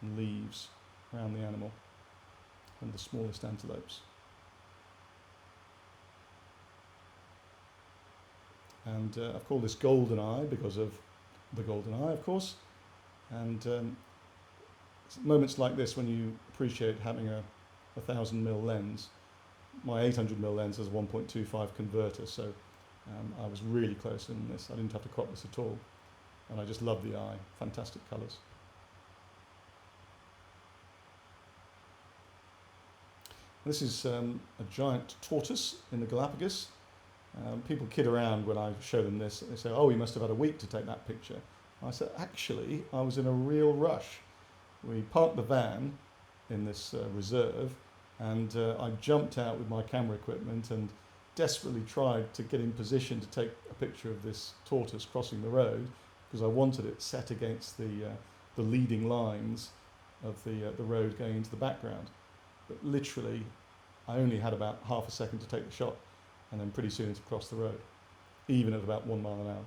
Speaker 1: and leaves around the animal. One of the smallest antelopes. And I've called this golden eye because of the golden eye, of course. And moments like this when you appreciate having a 1000mm lens. My 800mm lens has a 1.25 converter, so I was really close in this. I didn't have to crop this at all. And I just love the eye. Fantastic colours. This is a giant tortoise in the Galapagos. People kid around when I show them this. They say, oh, you must have had a week to take that picture. I said, actually, I was in a real rush. We parked the van in this reserve, and I jumped out with my camera equipment and desperately tried to get in position to take a picture of this tortoise crossing the road, because I wanted it set against the leading lines of the road going into the background. But literally, I only had about half a second to take the shot, and then pretty soon it had crossed the road, even at about 1 mile an hour.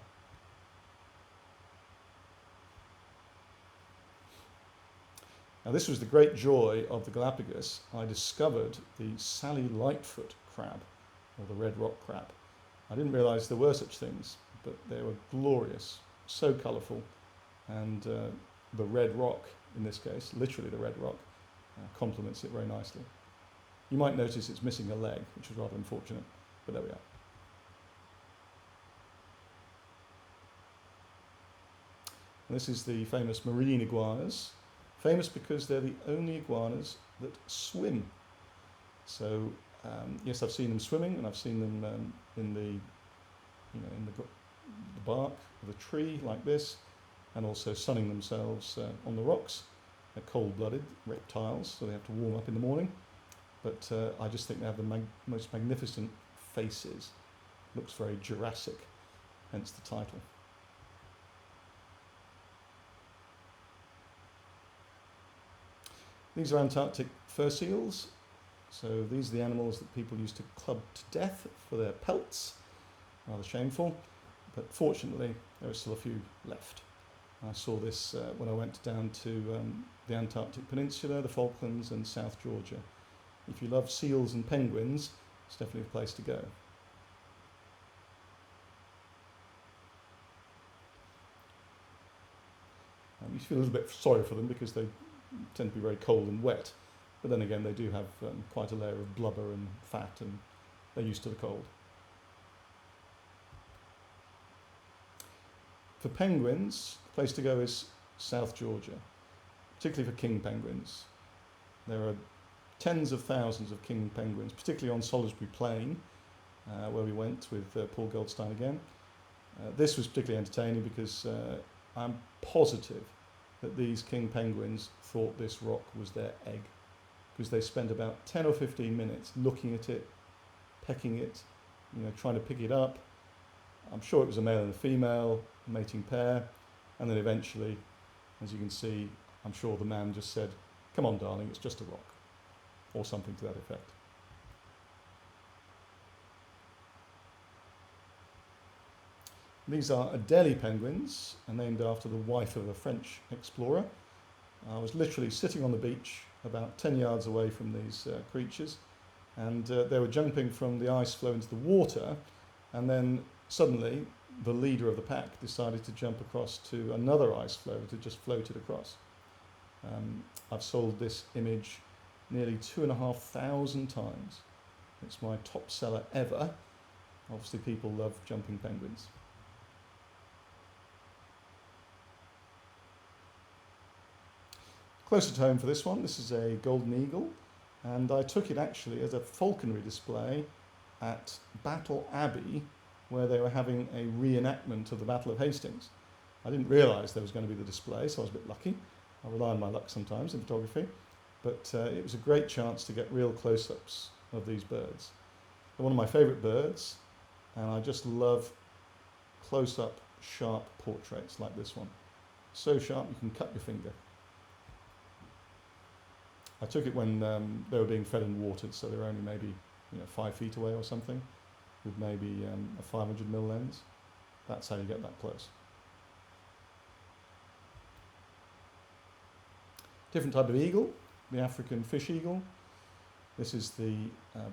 Speaker 1: Now, this was the great joy of the Galapagos. I discovered the Sally Lightfoot crab, or the red rock crab. I didn't realise there were such things, but they were glorious, so colourful, and the red rock, in this case, literally the red rock, complements it very nicely. You might notice it's missing a leg, which is rather unfortunate, but there we are. And this is the famous marine iguanas, famous because they're the only iguanas that swim. So yes, I've seen them swimming, and I've seen them in the bark of a tree like this, and also sunning themselves on the rocks. They're cold-blooded reptiles, so they have to warm up in the morning. But I just think they have the most magnificent faces. Looks very Jurassic, hence the title. These are Antarctic fur seals. So these are the animals that people used to club to death for their pelts. Rather shameful, but fortunately there are still a few left. I saw this when I went down to the Antarctic Peninsula, the Falklands and South Georgia. If you love seals and penguins, it's definitely a place to go. You feel a little bit sorry for them because they tend to be very cold and wet, but then again they do have quite a layer of blubber and fat, and they're used to the cold. For penguins, the place to go is South Georgia, particularly for king penguins. There are tens of thousands of king penguins, particularly on Salisbury Plain, where we went with Paul Goldstein again. This was particularly entertaining because I'm positive that these king penguins thought this rock was their egg, because they spent about 10 or 15 minutes looking at it, pecking it, trying to pick it up. I'm sure it was a male and a female mating pair, and then eventually, as you can see, I'm sure the man just said, "Come on, darling, it's just a rock," or something to that effect. These are Adelie penguins, are named after the wife of a French explorer. I was literally sitting on the beach about 10 yards away from these creatures, and they were jumping from the ice floe into the water, and then suddenly the leader of the pack decided to jump across to another ice floe that had just floated across. I've sold this image nearly 2,500 times. It's my top seller ever. Obviously people love jumping penguins. Closer to home for this one, this is a golden eagle, and I took it actually as a falconry display at Battle Abbey, where they were having a reenactment of the Battle of Hastings. I didn't realise there was going to be the display, so I was a bit lucky. I rely on my luck sometimes in photography, but it was a great chance to get real close-ups of these birds. They're one of my favourite birds, and I just love close-up, sharp portraits like this one. So sharp you can cut your finger. I took it when they were being fed and watered, so they were only maybe 5 feet away or something, with maybe a 500mm lens. That's how you get that close. Different type of eagle, the African fish eagle. This is the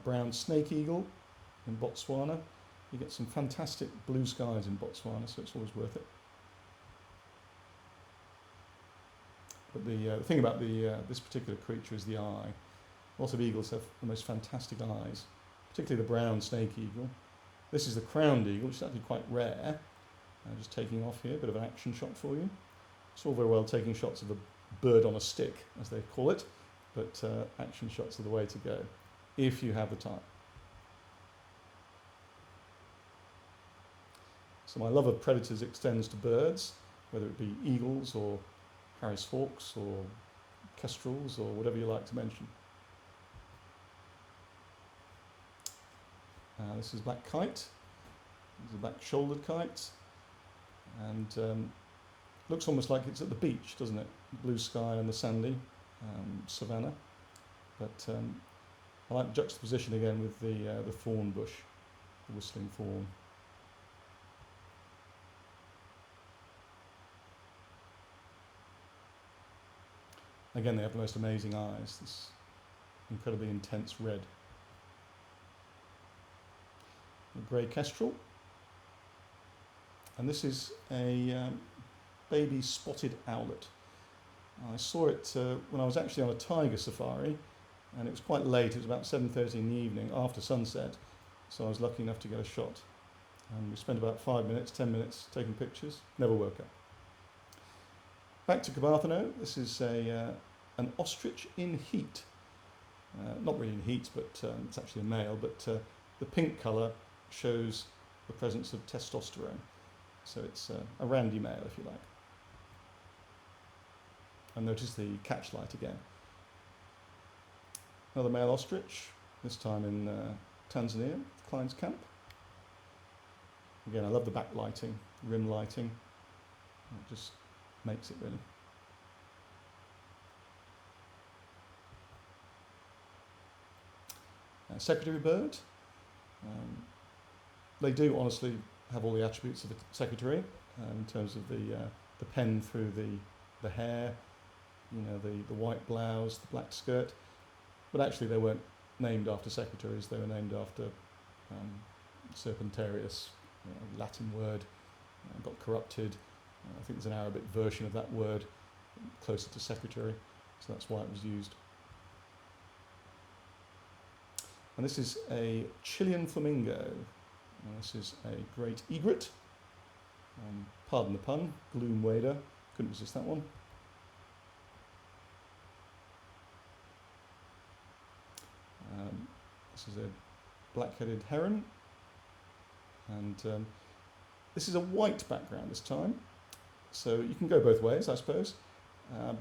Speaker 1: brown snake eagle in Botswana. You get some fantastic blue skies in Botswana, so it's always worth it. But the thing about this particular creature is the eye. Lots of eagles have the most fantastic eyes, particularly the brown snake eagle. This is the crowned eagle, which is actually quite rare. Just taking off here, a bit of an action shot for you. It's all very well taking shots of a bird on a stick, as they call it, but action shots are the way to go, if you have the time. So my love of predators extends to birds, whether it be eagles or Harris hawks or kestrels or whatever you like to mention. This is a black kite. This is a black-shouldered kite, and looks almost like it's at the beach, doesn't it? Blue sky and the sandy savannah. But I like the juxtaposition again with the thorn bush, the whistling thorn. Again, they have the most amazing eyes, this incredibly intense red. A grey kestrel. And this is a baby spotted owlet. I saw it when I was actually on a tiger safari, and it was quite late. It was about 7:30 in the evening after sunset, so I was lucky enough to get a shot. And we spent about 5 minutes, 10 minutes taking pictures. Never woke up. Back to Cabarthano. This is an ostrich in heat. Not really in heat, but it's actually a male, but the pink colour shows the presence of testosterone. So it's a randy male, if you like. And notice the catch light again. Another male ostrich, this time in Tanzania, Klein's Camp. Again, I love the backlighting, rim lighting. It just makes it really. Secretary bird. They do honestly have all the attributes of a secretary in terms of the pen through the hair, you know, the white blouse, the black skirt. But actually they weren't named after secretaries, they were named after Serpentarius, Latin word, got corrupted. I think there's an Arabic version of that word closer to secretary, so that's why it was used. And this is a Chilean flamingo. And this is a great egret. Pardon the pun, gloom wader. Couldn't resist that one. This is a black-headed heron. And this is a white background this time. So you can go both ways, I suppose.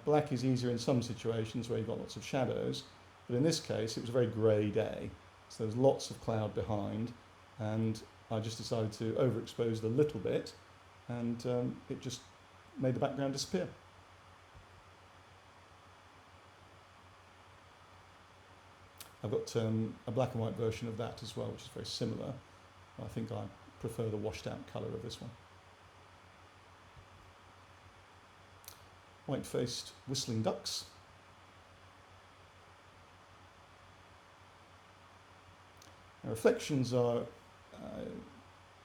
Speaker 1: Black is easier in some situations where you've got lots of shadows. But in this case, it was a very grey day. So there's lots of cloud behind. And I just decided to overexpose it a little bit. And it just made the background disappear. I've got a black and white version of that as well, which is very similar. I think I prefer the washed out colour of this one. White-faced whistling ducks. Now, reflections are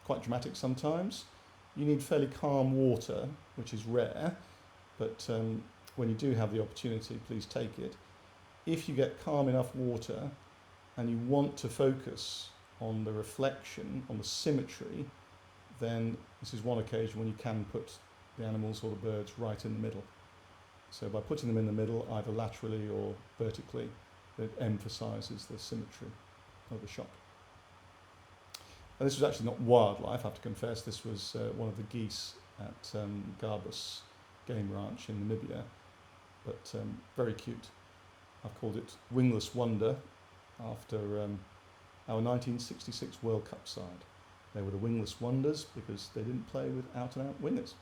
Speaker 1: quite dramatic sometimes. You need fairly calm water, which is rare, but when you do have the opportunity, please take it. If you get calm enough water and you want to focus on the reflection, on the symmetry, then this is one occasion when you can put the animals or the birds right in the middle. So by putting them in the middle, either laterally or vertically, it emphasises the symmetry of the shot. And this was actually not wildlife, I have to confess. This was one of the geese at Galapagos game ranch in Namibia, but very cute. I've called it Wingless Wonder after our 1966 World Cup side. They were the Wingless Wonders because they didn't play with out-and-out wingers.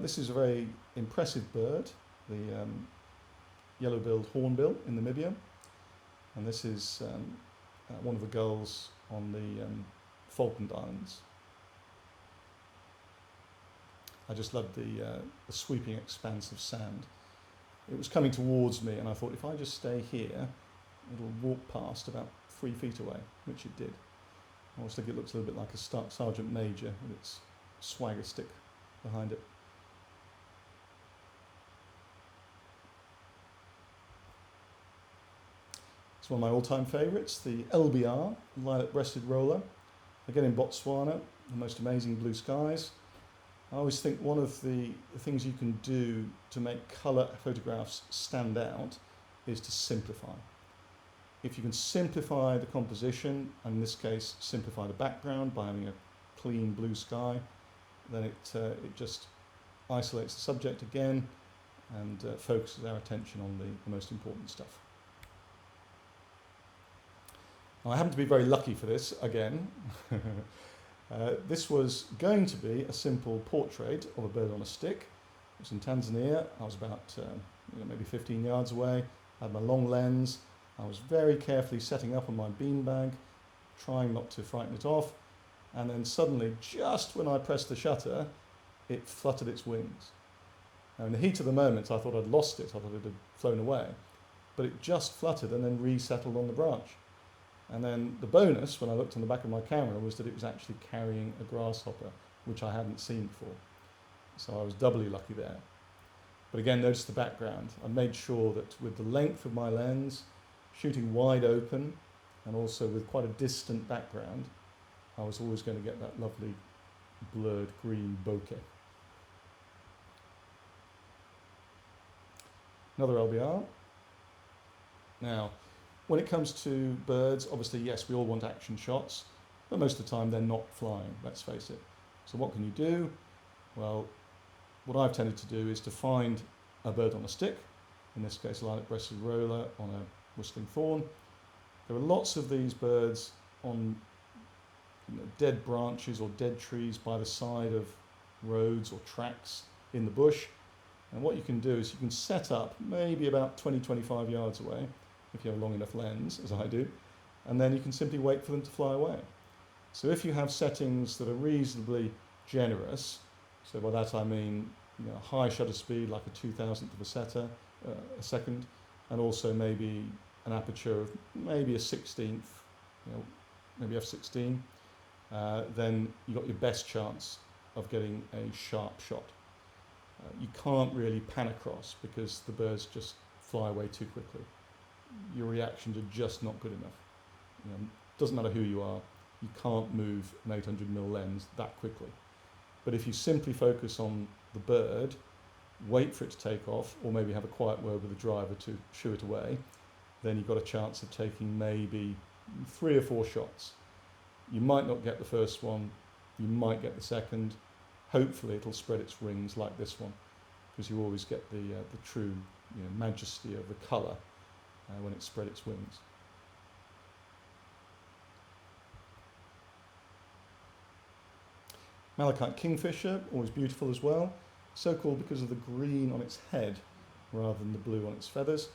Speaker 1: This is a very impressive bird, the yellow-billed hornbill in Namibia, and this is one of the gulls on the Falkland Islands. I just loved the sweeping expanse of sand. It was coming towards me, and I thought if I just stay here, it'll walk past about 3 feet away, which it did. I always think it looks a little bit like a Sergeant Major with its swagger stick behind it. It's It's one of my all-time favourites, the LBR, lilac-breasted roller. Again in Botswana, the most amazing blue skies. I always think one of the things you can do to make colour photographs stand out is to simplify. If you can simplify the composition, and in this case simplify the background by having a clean blue sky, then it just isolates the subject again and focuses our attention on the most important stuff. Now, I happen to be very lucky for this again. This was going to be a simple portrait of a bird on a stick. It was in Tanzania. I was about maybe 15 yards away. I had my long lens. I was very carefully setting up on my beanbag, trying not to frighten it off. And then suddenly, just when I pressed the shutter, it fluttered its wings. Now, in the heat of the moment, I thought I'd lost it. I thought it had flown away. But it just fluttered and then resettled on the branch. And then the bonus, when I looked on the back of my camera, was that it was actually carrying a grasshopper, which I hadn't seen before. So I was doubly lucky there. But again, notice the background. I made sure that with the length of my lens, shooting wide open, and also with quite a distant background, I was always going to get that lovely blurred green bokeh. Another LBR. Now, when it comes to birds, obviously, yes, we all want action shots, but most of the time they're not flying, let's face it. So what can you do? Well, what I've tended to do is to find a bird on a stick, in this case a lilac-breasted roller on a whistling thorn. There are lots of these birds on dead branches or dead trees by the side of roads or tracks in the bush. And what you can do is you can set up maybe about 20-25 yards away, if you have a long enough lens, as I do, and then you can simply wait for them to fly away. So if you have settings that are reasonably generous, so by that I mean high shutter speed, like a 2,000th of a second, and also maybe an aperture of maybe a 16th, maybe f16, then you've got your best chance of getting a sharp shot. You can't really pan across because the birds just fly away too quickly. Your reactions are just not good enough. Doesn't matter who you are, you can't move an 800mm lens that quickly. But if you simply focus on the bird, wait for it to take off, or maybe have a quiet word with the driver to shoo it away, then you've got a chance of taking maybe 3 or 4 shots. You might not get the first one, you might get the second. Hopefully it'll spread its wings like this one, because you always get the true majesty of the colour when it spread its wings. Malachite kingfisher, always beautiful as well. So called because of the green on its head rather than the blue on its feathers.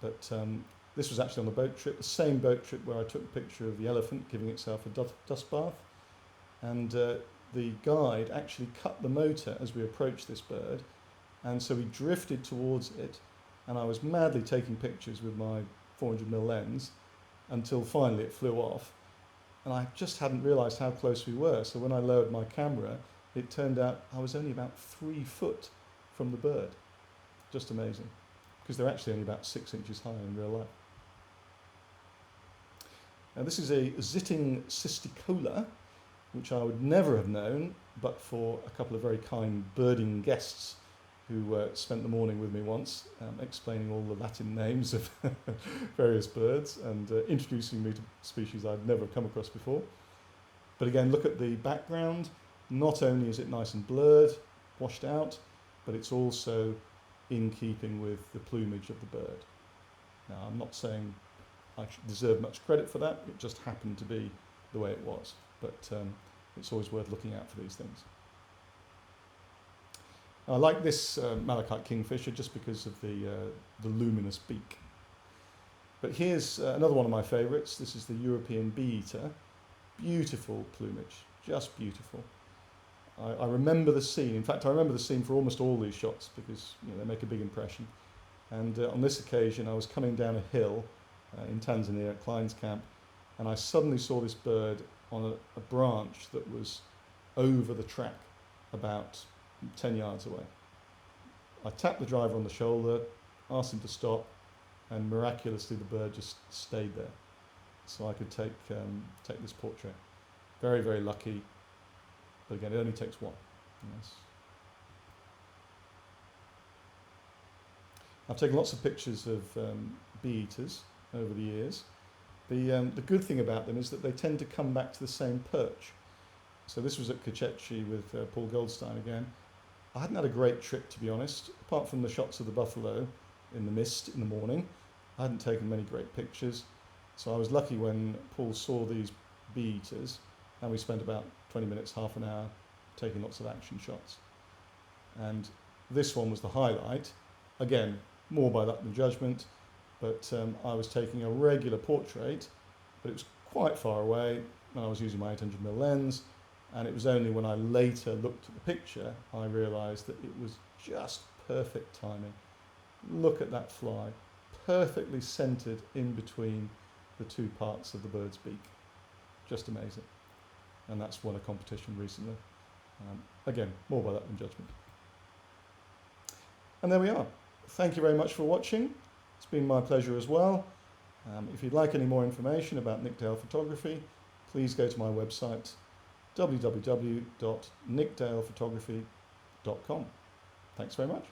Speaker 1: But this was actually on the boat trip, the same boat trip where I took a picture of the elephant giving itself a dust bath. And the guide actually cut the motor as we approached this bird, and so we drifted towards it, and I was madly taking pictures with my 400mm lens until finally it flew off, and I just hadn't realised how close we were. So when I lowered my camera, it turned out I was only about 3 foot from the bird. Just amazing, because they're actually only about 6 inches high in real life. Now this is a Zitting cysticola, which I would never have known but for a couple of very kind birding guests who spent the morning with me once, explaining all the Latin names of various birds and introducing me to species I'd never come across before. But again, look at the background. Not only is it nice and blurred, washed out, but it's also in keeping with the plumage of the bird. Now, I'm not saying I deserve much credit for that, it just happened to be the way it was. But it's always worth looking out for these things. I like this malachite kingfisher just because of the luminous beak. But here's another one of my favourites. This is the European bee-eater. Beautiful plumage, just beautiful. I remember the scene. In fact, I remember the scene for almost all these shots because they make a big impression. And on this occasion, I was coming down a hill in Tanzania at Klein's Camp, and I suddenly saw this bird on a branch that was over the track about 10 yards away. I tapped the driver on the shoulder, asked him to stop, and miraculously the bird just stayed there. So I could take this portrait. Very, very lucky. But again, it only takes one. Yes. I've taken lots of pictures of bee eaters over the years. The good thing about them is that they tend to come back to the same perch. So this was at Kachechi with Paul Goldstein again. I hadn't had a great trip, to be honest, apart from the shots of the buffalo in the mist in the morning. I hadn't taken many great pictures. So I was lucky when Paul saw these bee eaters, and we spent about 20 minutes, half an hour, taking lots of action shots. And this one was the highlight. Again, more by luck than judgment, but I was taking a regular portrait, but it was quite far away, and I was using my 800mm lens, and it was only when I later looked at the picture I realised that it was just perfect timing. Look at that fly, perfectly centred in between the two parts of the bird's beak. Just amazing. And that's won a competition recently. Again, more by luck than judgment. And there we are. Thank you very much for watching. It's been my pleasure as well. If you'd like any more information about Nickdale photography, please go to my website, www.nickdalephotography.com. Thanks very much.